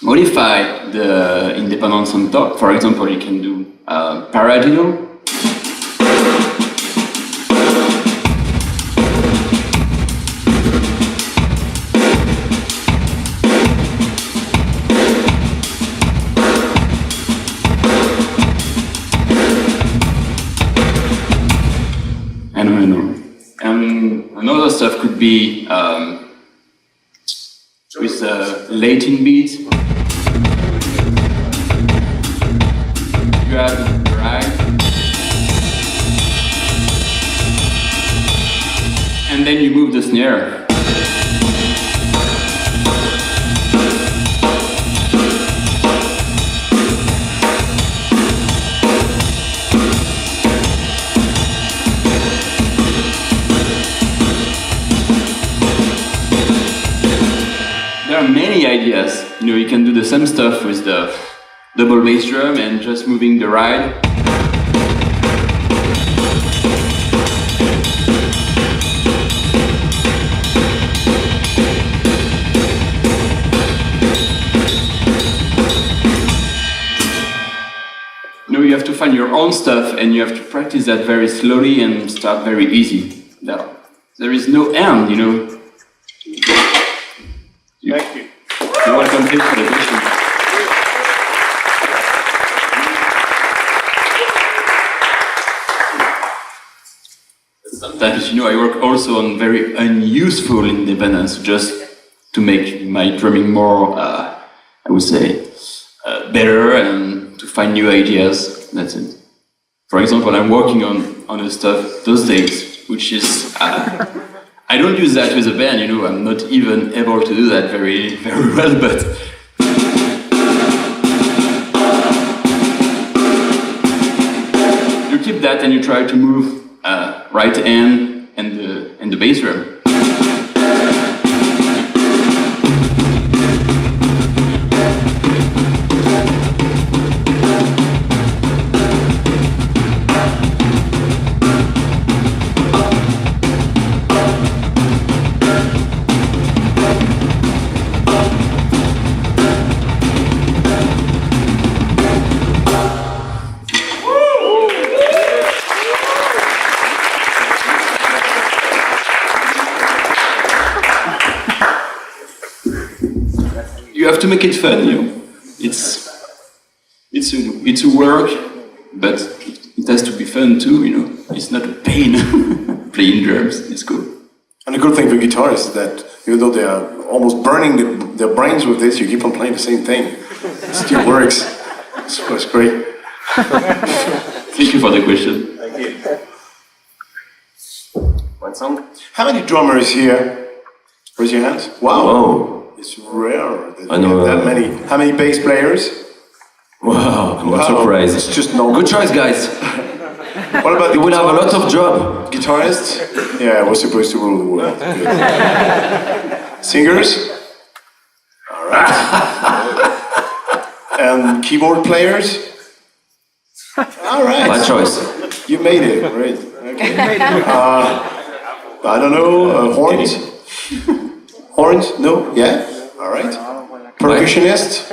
modify the independence on top. For example, you can do paradiddle. And another stuff could be with a Latin beat. You have the right, and then you move the snare. There are many ideas. You can do the same stuff with the double bass drum and just moving the ride. You have to find your own stuff, and you have to practice that very slowly and start very easy. There is no end, Thank you. You're welcome. Thanks for the question. Sometimes, I work also on very unuseful independence, just to make my drumming more, I would say, better and to find new ideas. That's it. For example, I'm working on a stuff those days, which is I don't use that with a band, I'm not even able to do that very, very well, but you keep that and you try to move right hand and the bass drum. You have to make it fun, It's a work, but it has to be fun too, It's not a pain playing drums. It's cool. And the good thing for guitarists is that even though they are almost burning their brains with this, you keep on playing the same thing. It still works. So it's great. Thank you for the question. Thank you. One song. How many drummers here? Raise your hands. Wow. Whoa. It's rare that I know, we have that many. How many bass players? Wow, I'm not surprised. It's just normal. Good choice, guys. What about the You will have a lot of job. guitarists? Yeah, we're supposed to rule the world. Good. Singers? All right. And keyboard players? All right. My choice. You made it, great. Okay. I don't know, horns? Horns? No? Yeah? All right. Percussionist?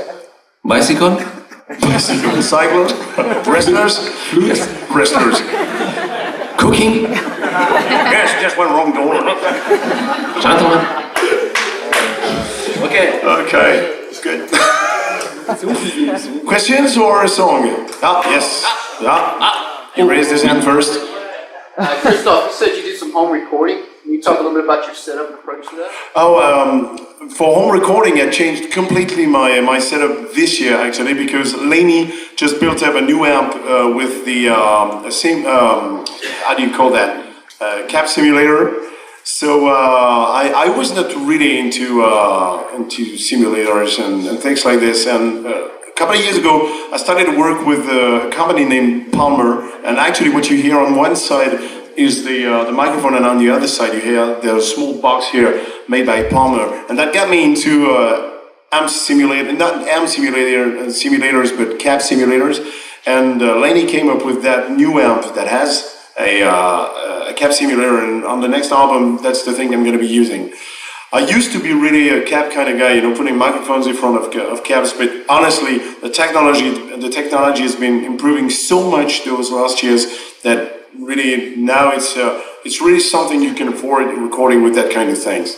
Bicycle? Bicycle cycler? Wrestlers? Flute? Wrestlers. Cooking? Yes, just went wrong door. Gentlemen? Okay. Okay, good. Questions or a song? Ah, yes. You raised his hand first. Christoph, you said you did some home recording. Can you talk a little bit about your setup and approach to that? For home recording, I changed completely my setup this year, actually, because Laney just built up a new amp with the same, how do you call that, cab simulator. So I was not really into simulators and things like this. And a couple of years ago, I started to work with a company named Palmer. And actually, what you hear on one side is the microphone, and on the other side you hear the small box here made by Palmer, and that got me into amp simulator, not amp simulators, but cab simulators. And Laney came up with that new amp that has a cab simulator, and on the next album, that's the thing I'm going to be using. I used to be really a cab kind of guy, you know, putting microphones in front of cabs, but honestly, the technology has been improving so much those last years that really now it's really something you can afford recording with that kind of things.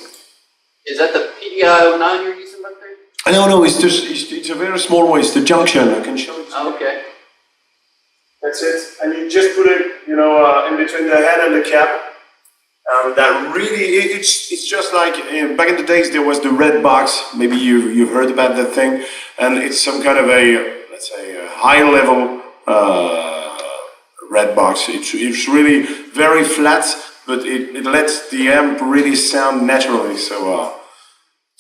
Is that the PDI-09 you're using back there? No, it's a very small one. It's the junction. I can show it. Oh, okay. That's it. And you just put it, you know, in between the head and the cab. That really, it's just like back in the days there was the red box. Maybe you've heard about that thing, and it's some kind of a, let's say, a high level red box. It's really very flat, but it lets the amp really sound naturally.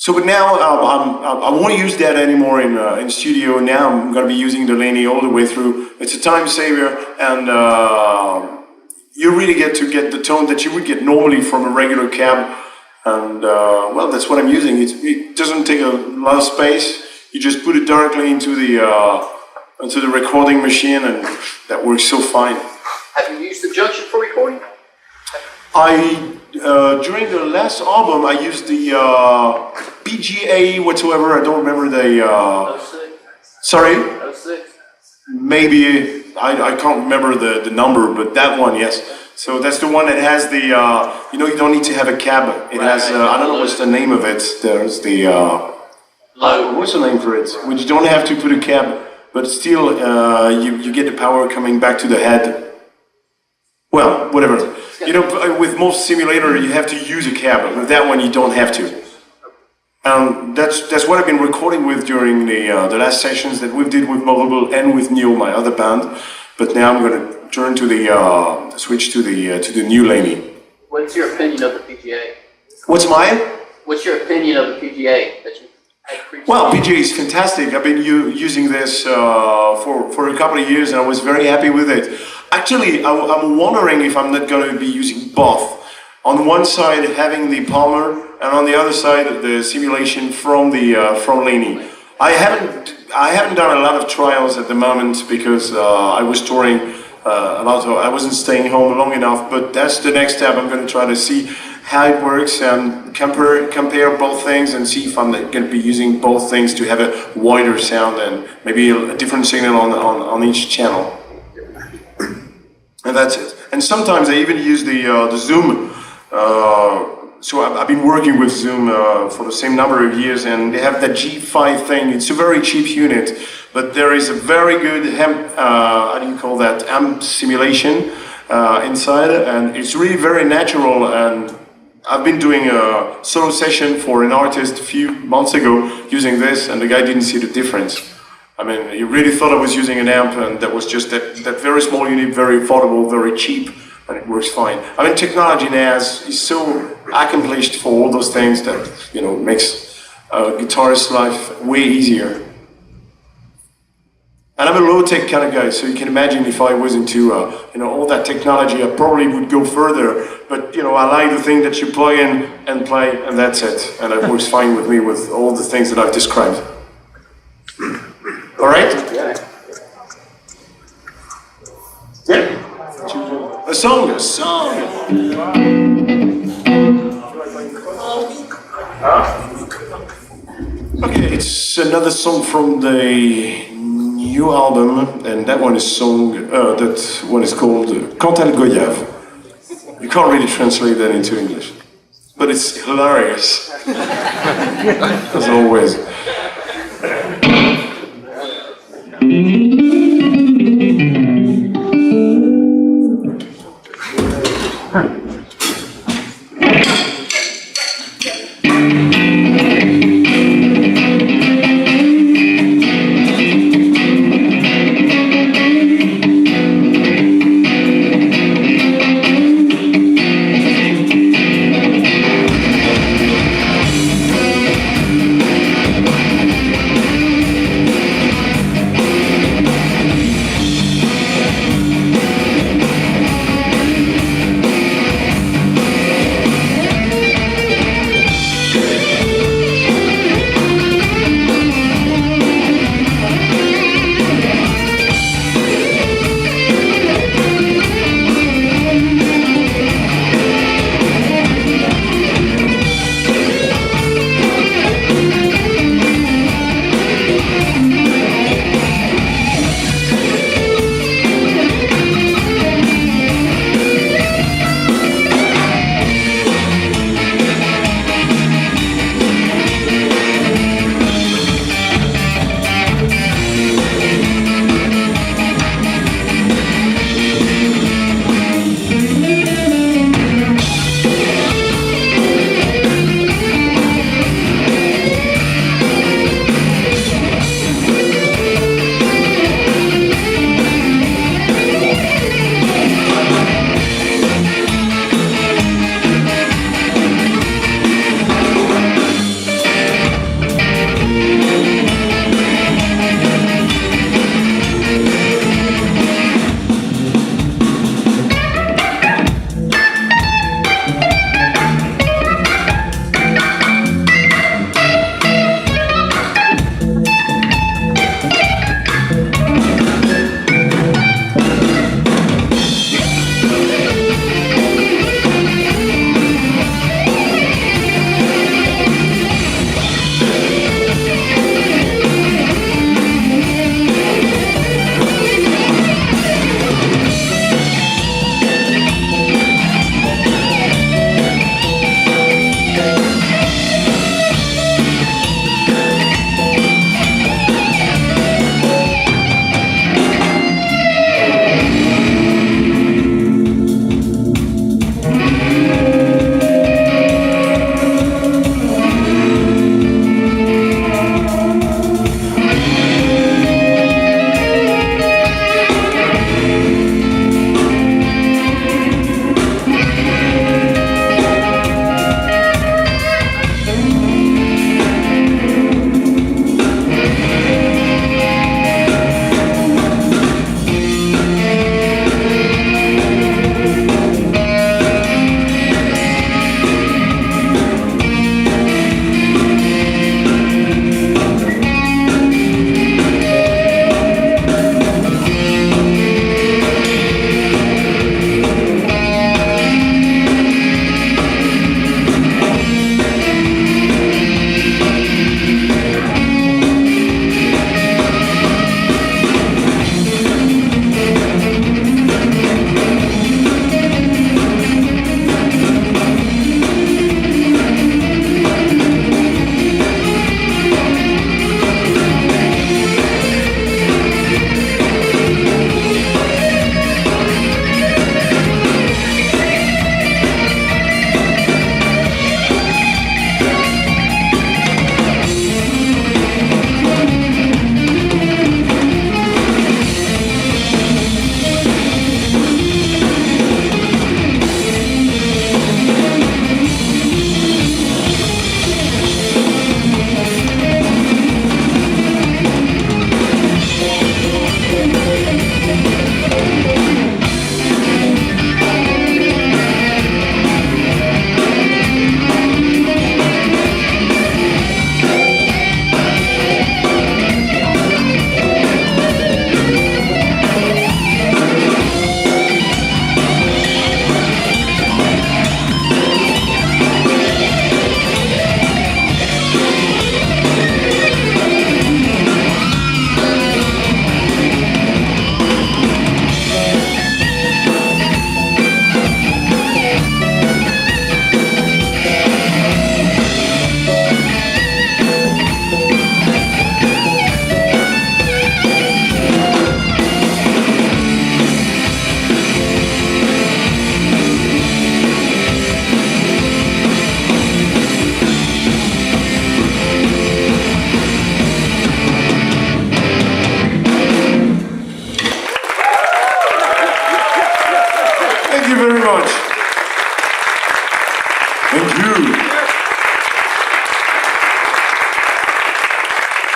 But now I won't use that anymore in studio. Now I'm going to be using the Laney all the way through. It's a time saver, and you really get to get the tone that you would get normally from a regular cab. And well, that's what I'm using. It doesn't take a lot of space. You just put it directly into the recording machine, and that works so fine. Have you used the junction for recording? During the last album, I used the PGA whatsoever. I don't remember the. 06. Sorry. 06. Maybe I can't remember the number, but that one, yes. So that's the one that has the. You know, you don't need to have a cab. It has. I don't know what's the name of it. There's the. What's the name for it? When you don't have to put a cab, but still you get the power coming back to the head. Well, whatever. You know, with most simulator, you have to use a cab. With that one, you don't have to. That's what I've been recording with during the last sessions that we did with Mörglbl and with Neil, my other band. But now I'm going to turn to the switch to the new Laney. What's your opinion of the PGA? What's mine? What's your opinion of the PGA that you had previously? Well, PGA is fantastic. I've been using this for a couple of years, and I was very happy with it. Actually, I'm wondering if I'm not going to be using both. On one side, having the Palmer, and on the other side, the simulation from Laney. I haven't done a lot of trials at the moment because I was touring a lot. I wasn't staying home long enough. But that's the next step. I'm going to try to see how it works and compare both things and see if I'm going to be using both things to have a wider sound and maybe a different signal on each channel. And that's it. And sometimes I even use the Zoom. So I've been working with Zoom for the same number of years, and they have that G5 thing. It's a very cheap unit, but there is a very good amp simulation inside, and it's really very natural. And I've been doing a solo session for an artist a few months ago using this, and the guy didn't see the difference. I mean, he really thought I was using an amp, and that was just that very small unit, very affordable, very cheap, and it works fine. I mean, technology now is so accomplished for all those things that, you know, makes a guitarist's life way easier. And I'm a low-tech kind of guy, so you can imagine if I was into, all that technology, I probably would go further. But, you know, I like the thing that you plug in and play, and that's it. And it works fine with me with all the things that I've described. All right? Yeah. A song. Okay, it's another song from the new album, and that one is called Cantal Goyave. You can't really translate that into English, but it's hilarious, as always. Thank you very much. Thank you.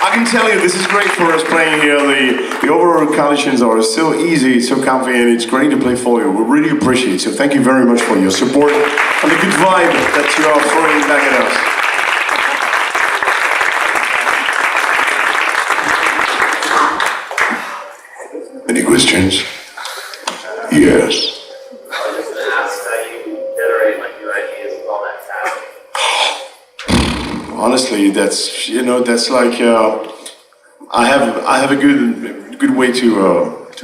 I can tell you this is great for us playing here. The overall conditions are so easy, so comfy, and it's great to play for you. We really appreciate it. So thank you very much for your support and the good vibe that you are throwing back at us. Any questions? Yes. I was just going to ask how you generate like new ideas with all that talent. Honestly, that's like I have a good way to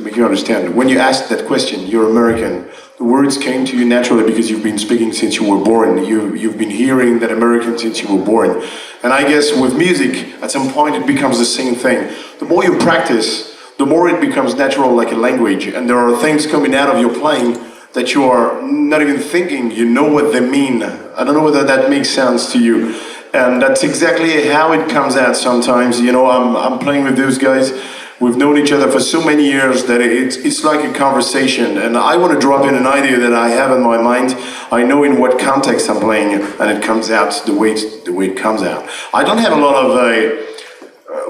make you understand. When you ask that question, you're American. The words came to you naturally because you've been speaking since you were born. You've been hearing that American since you were born. And I guess with music, at some point it becomes the same thing. The more you practice, the more it becomes natural, like a language. And there are things coming out of your playing that you are not even thinking. You know what they mean. I don't know whether that makes sense to you. And that's exactly how it comes out sometimes. You know, I'm playing with those guys. We've known each other for so many years that it's like a conversation. And I want to drop in an idea that I have in my mind. I know in what context I'm playing, and it comes out the way it comes out. I don't have a lot of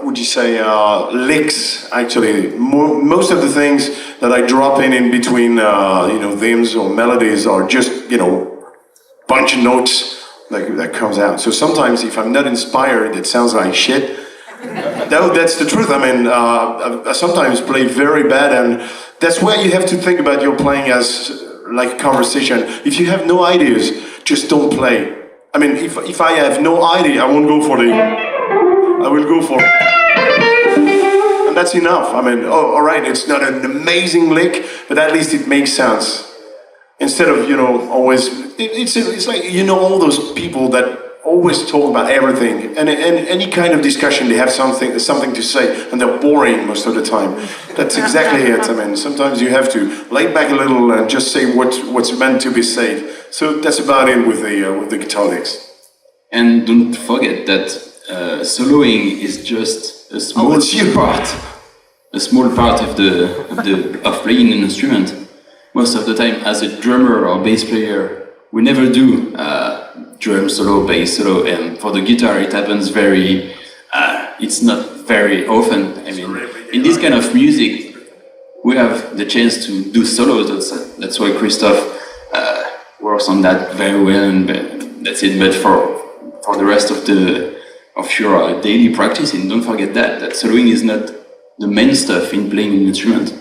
would you say licks, actually. Most of the things that I drop in between themes or melodies are just bunch of notes that comes out. So sometimes if I'm not inspired, it sounds like shit. That's the truth. I mean, I sometimes play very bad, and that's where you have to think about your playing as like a conversation. If you have no ideas, just don't play. I mean, if I have no idea, I won't go for I will go for and that's enough. I mean, all right, it's not an amazing lick, but at least it makes sense. Instead of, always, it's like, all those people that always talk about everything, and any kind of discussion, they have something to say, and they're boring most of the time. That's exactly it. I mean, sometimes you have to lay back a little and just say what's meant to be said. So that's about it with the guitar licks. And don't forget that soloing is just a small part of playing an instrument. Most of the time, as a drummer or bass player, we never do drum solo, bass solo, and for the guitar it happens it's not very often. I mean, in this kind of music, we have the chance to do solos. That's why Christophe works on that very well, and that's it. But for the rest of your daily practice, and don't forget that soloing is not the main stuff in playing an instrument.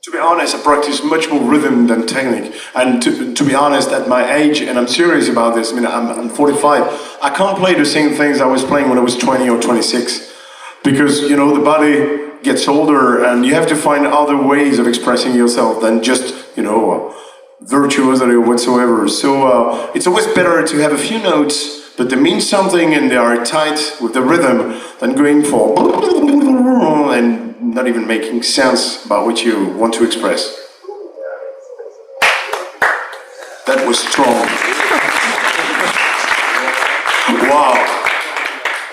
To be honest, I practice much more rhythm than technique. And to be honest, at my age, and I'm serious about this, I mean, I'm 45, I can't play the same things I was playing when I was 20 or 26. Because, the body gets older, and you have to find other ways of expressing yourself than just, virtuosity or whatsoever. So it's always better to have a few notes, but they mean something and they are tight with the rhythm, than going for and not even making sense about what you want to express. That was strong. Wow.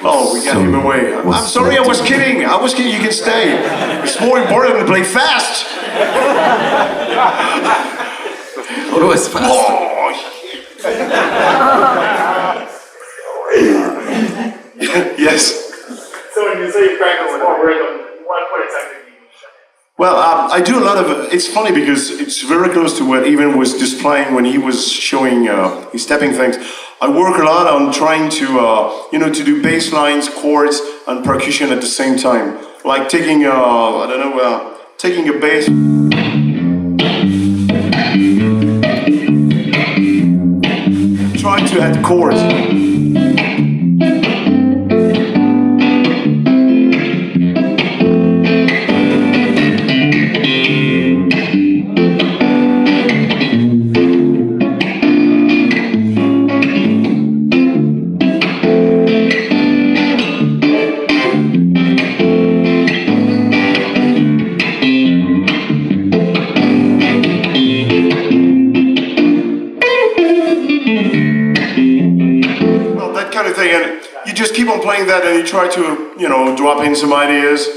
Oh, we got him away. I'm sorry, I was kidding. You can stay. It's more important to play fast. Always fast. Oh. Yes. So when you say you practice more rhythm, what exactly do you mean? Well, I do a lot of. It's funny because it's very close to what Ivan was displaying when he was showing his stepping things. I work a lot on trying to, to do bass lines, chords, and percussion at the same time. Like taking taking a bass. Trying to add chords. Keep on playing that, and you try to, drop in some ideas.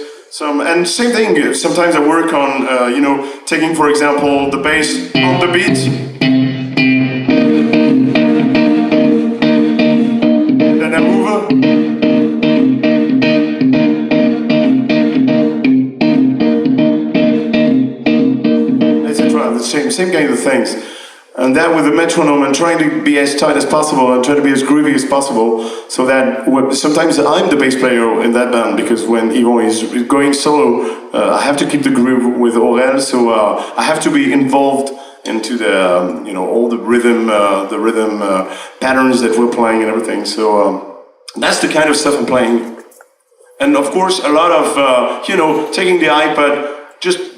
And same thing, sometimes I work on, taking, for example, the bass on the beat. Then I move. Etc. The same kind of things. And that with the metronome and trying to be as tight as possible and try to be as groovy as possible, so that sometimes I'm the bass player in that band, because when Yvon is going solo, I have to keep the groove with Aurel, so I have to be involved into the all the rhythm patterns that we're playing and everything. So that's the kind of stuff I'm playing, and of course a lot of taking the iPad, just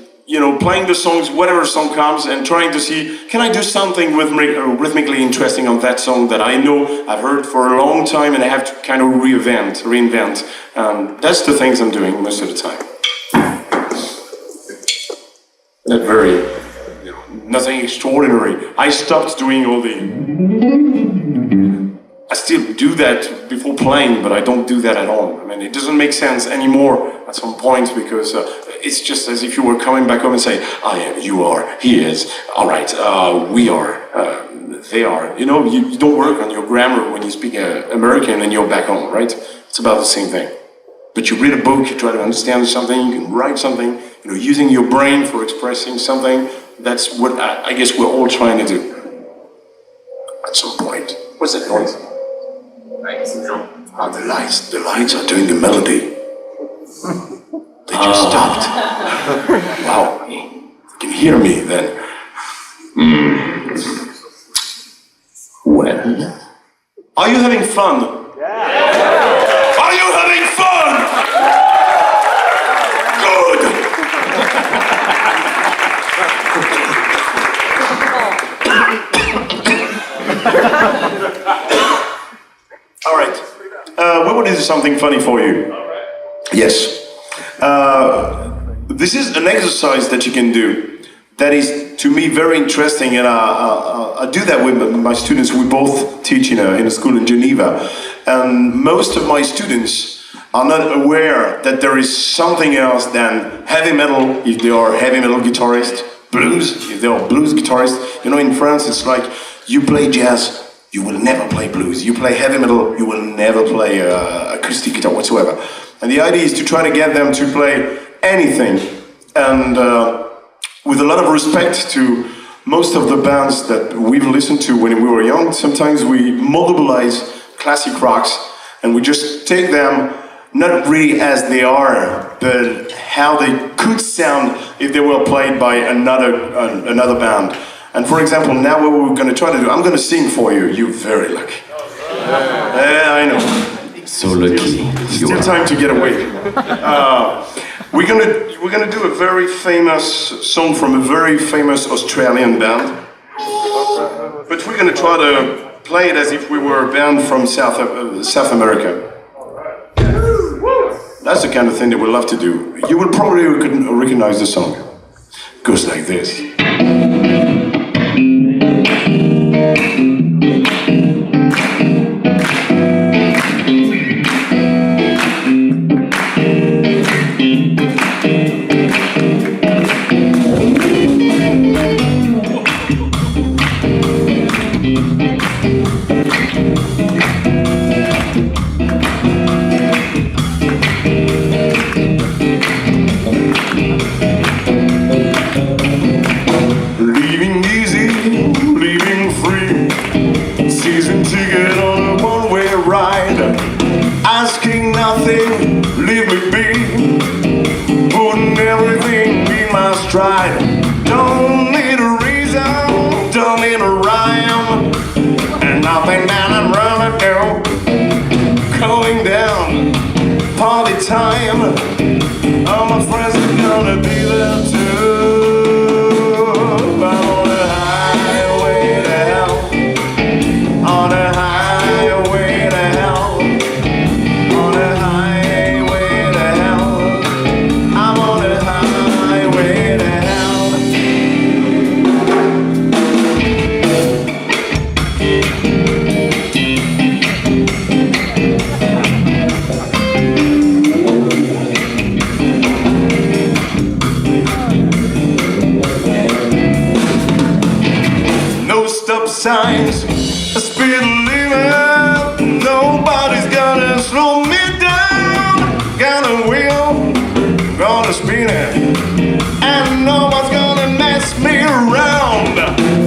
playing the songs, whatever song comes, and trying to see, can I do something rhythmically interesting on that song that I know I've heard for a long time, and I have to kind of reinvent. That's the things I'm doing most of the time. Not very, nothing extraordinary. I stopped doing all the... I still do that before playing, but I don't do that at all. I mean, it doesn't make sense anymore at some point, because it's just as if you were coming back home and say, I am, you are, he is, all right, we are, they are. You don't work on your grammar when you speak American and you're back home, right? It's about the same thing. But you read a book, you try to understand something, you can write something, using your brain for expressing something. That's what I guess we're all trying to do at some point. What's that noise? Oh, the lights are doing the melody. They just stopped. Wow, you can hear me then. Well, are you having fun? Yeah. Are you having fun? Good. All right. We want to do something funny for you. Yes. This is an exercise that you can do that is, to me, very interesting, and I do that with my students. We both teach in a school in Geneva, and most of my students are not aware that there is something else than heavy metal, if they are heavy metal guitarists, blues, if they are blues guitarists. In France, it's like, you play jazz, you will never play blues. You play heavy metal, you will never play acoustic guitar whatsoever. And the idea is to try to get them to play anything. And with a lot of respect to most of the bands that we've listened to when we were young, sometimes we mobilize classic rocks and we just take them not really as they are, but how they could sound if they were played by another band. And for example, now what we're going to try to do, I'm going to sing for you. You're very lucky. I know. So lucky. Still time to get away. We're gonna do a very famous song from a very famous Australian band, but we're gonna try to play it as if we were a band from South America. That's the kind of thing that we love to do. You will probably recognize the song. It goes like this. signs. A speed limit, nobody's gonna slow me down. Gonna wheel, gonna spin it, and no one's gonna mess me around.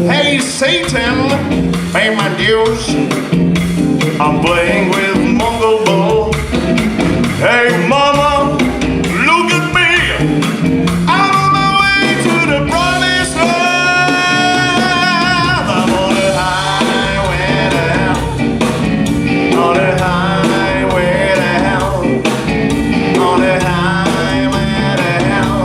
Hey Satan, pay my dues. I'm playing with Mörglbl. Hey mama, look at me. I'm on my way to the promised land. I'm on the highway to hell. On the highway to hell. On the highway to hell.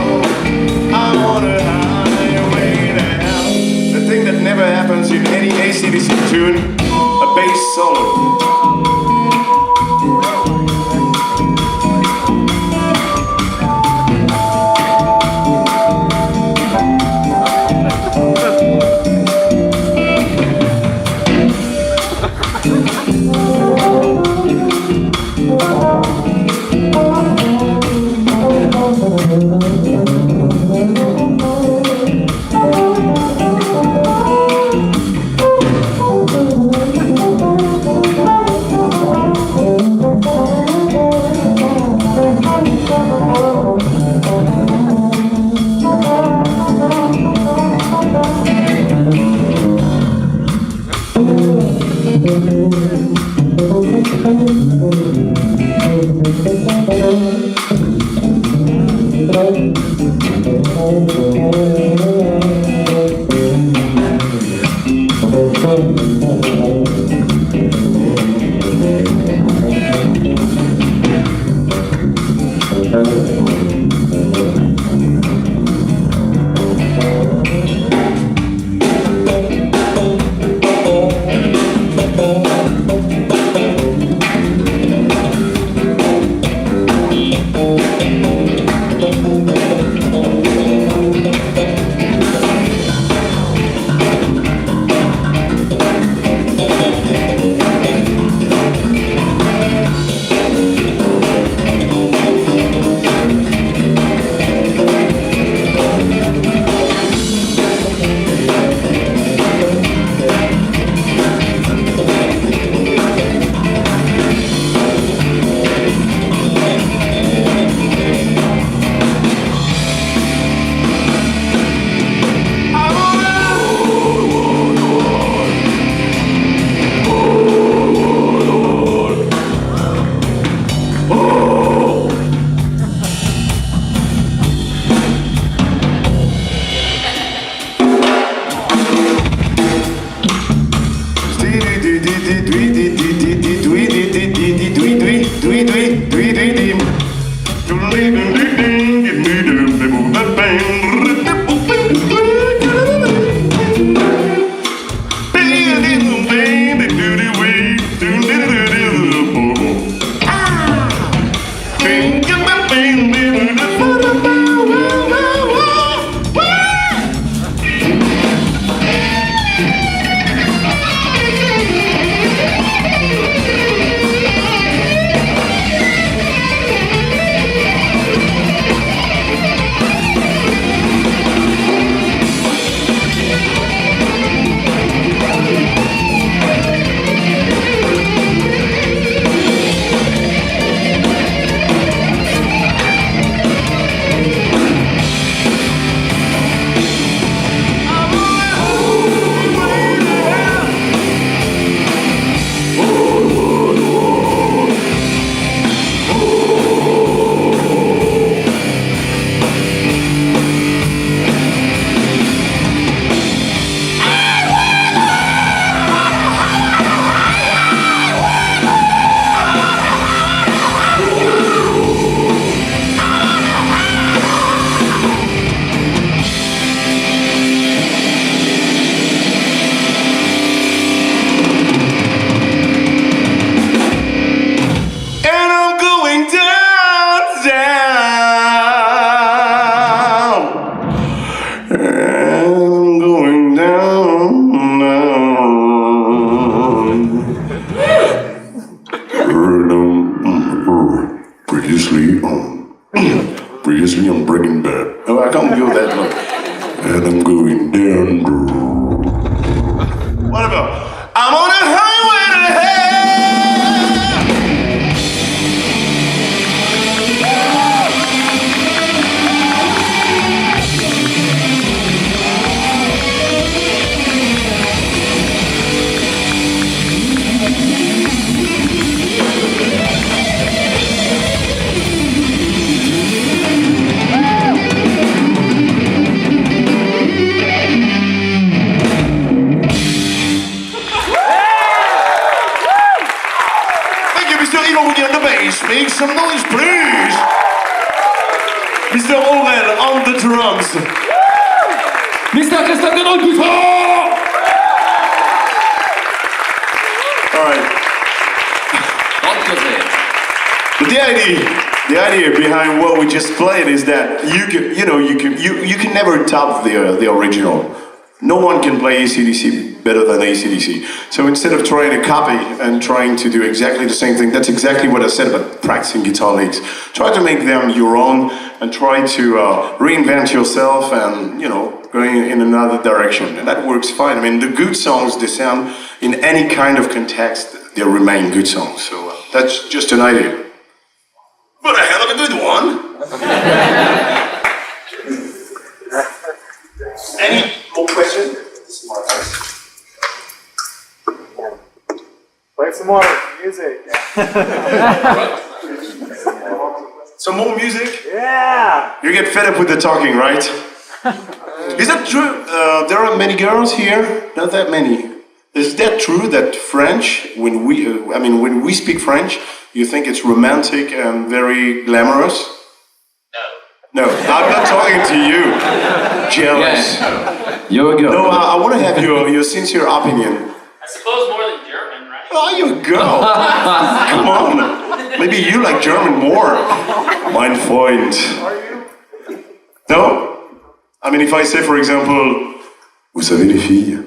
I'm on the highway to hell. The thing that never happens in any AC/DC tune, a bass solo. please make some noise, please. Mr. Orel on the drums. Mr. Christophe on guitar! All right. But the idea behind what we just played is that you can never top the original. No one can play AC/DC better than AC/DC. So instead of trying to copy and trying to do exactly the same thing, that's exactly what I said about practicing guitar licks. Try to make them your own and try to reinvent yourself and, going in another direction. And that works fine. I mean, the good songs, they sound in any kind of context, they remain good songs. So that's just an idea. But a hell of a good one! Any more questions? Play some more music. Some more music? Yeah. You get fed up with the talking, right? Is that true? There are many girls here? Not that many. Is that true that French, when we speak French, you think it's romantic and very glamorous? No, I'm not talking to you. Jealous. Yeah. You're a girl. No, I want to have your sincere opinion. I suppose more than German, right? Oh, you go. Come on. Maybe you like German more. Mein Freund. Are you? No? I mean, if I say, for example, vous savez les filles,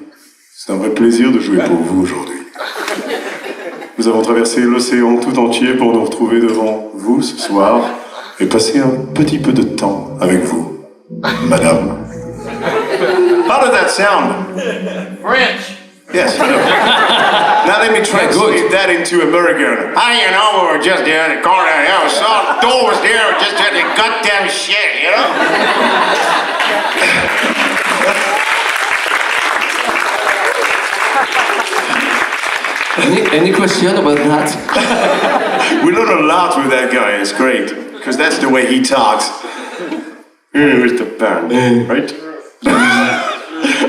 c'est un vrai plaisir de jouer pour vous aujourd'hui. Nous avons traversé l'océan tout entier pour nous retrouver devant vous ce soir et passer un petit peu de temps avec vous, madame. How does that sound? French. Yes. Now let me translate that into American. We were just there in the corner, saw doors there, just had the goddamn shit, Any question about that? We learn a lot with that guy, it's great, because that's the way he talks. With the band, right?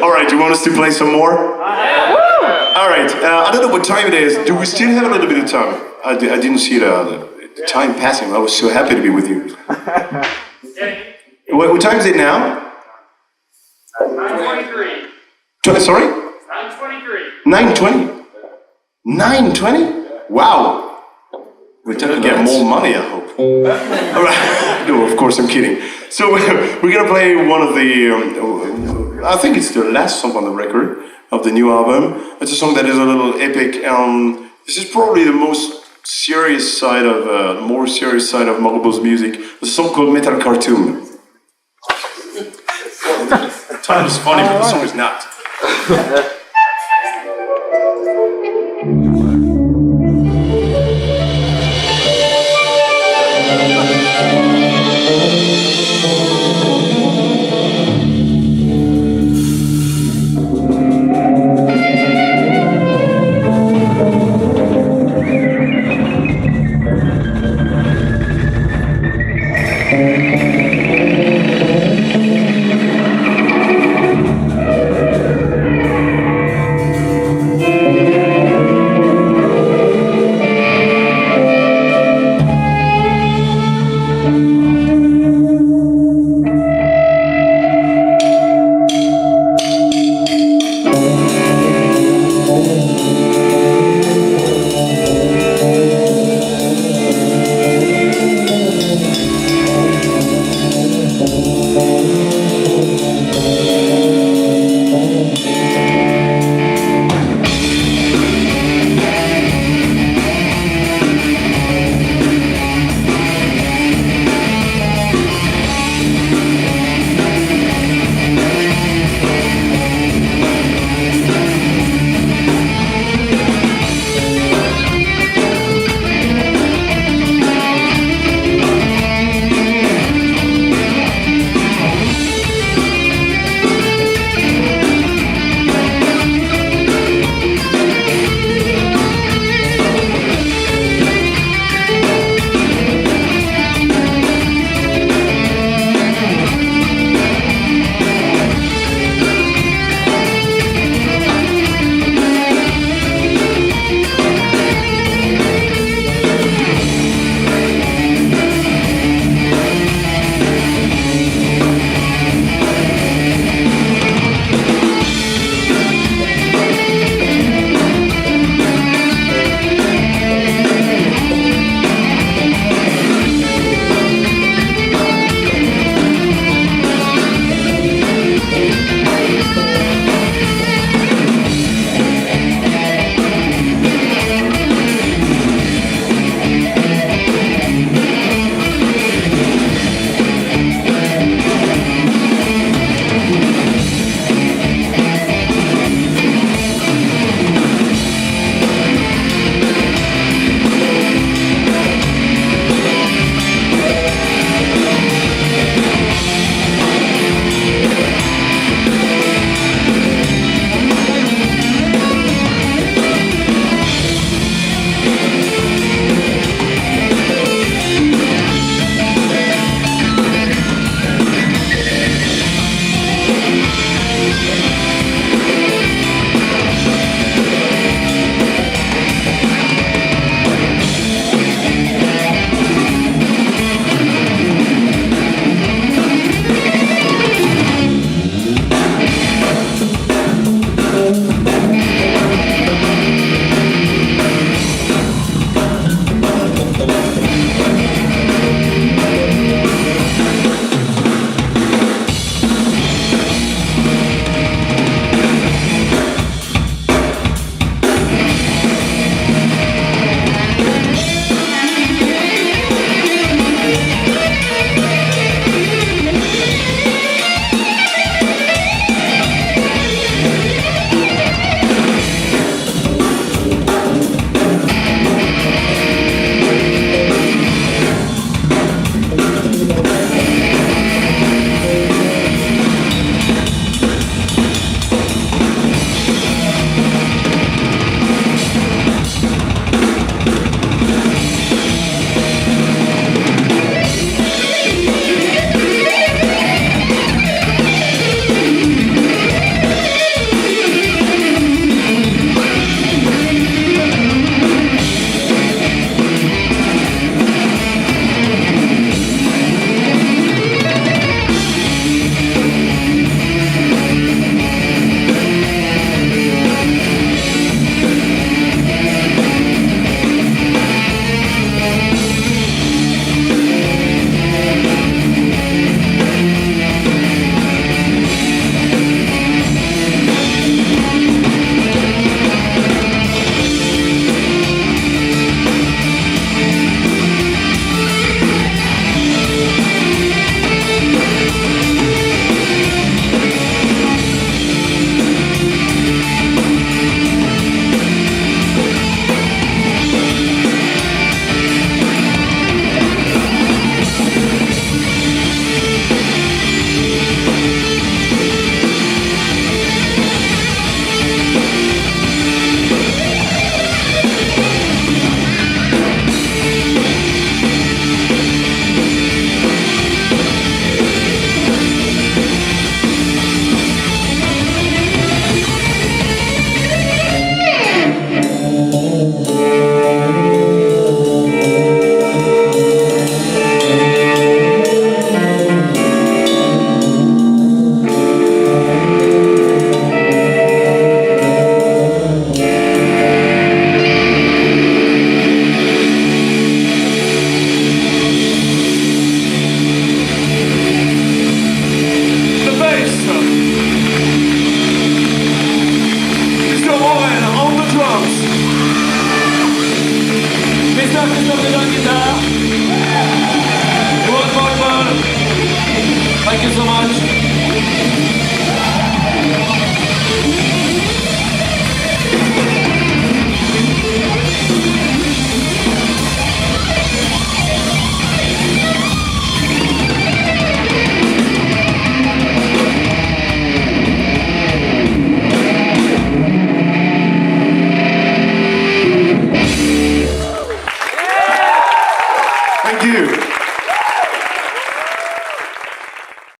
All right, you want us to play some more? All right, I don't know what time it is. Do we still have a little bit of time? I didn't see the time passing. I was so happy to be with you. What time is it now? 9:23. Sorry? 9:23. 9:20? 9:20? Wow. We're going to get more money, I hope. All right. No, of course, I'm kidding. So we're going to play one of the, I think it's the last song on the record of the new album. It's a song that is a little epic. This is probably the most serious side of, more serious side of Mörglbl's music. A song called Metal Cartoon. The title is funny, but the song is not.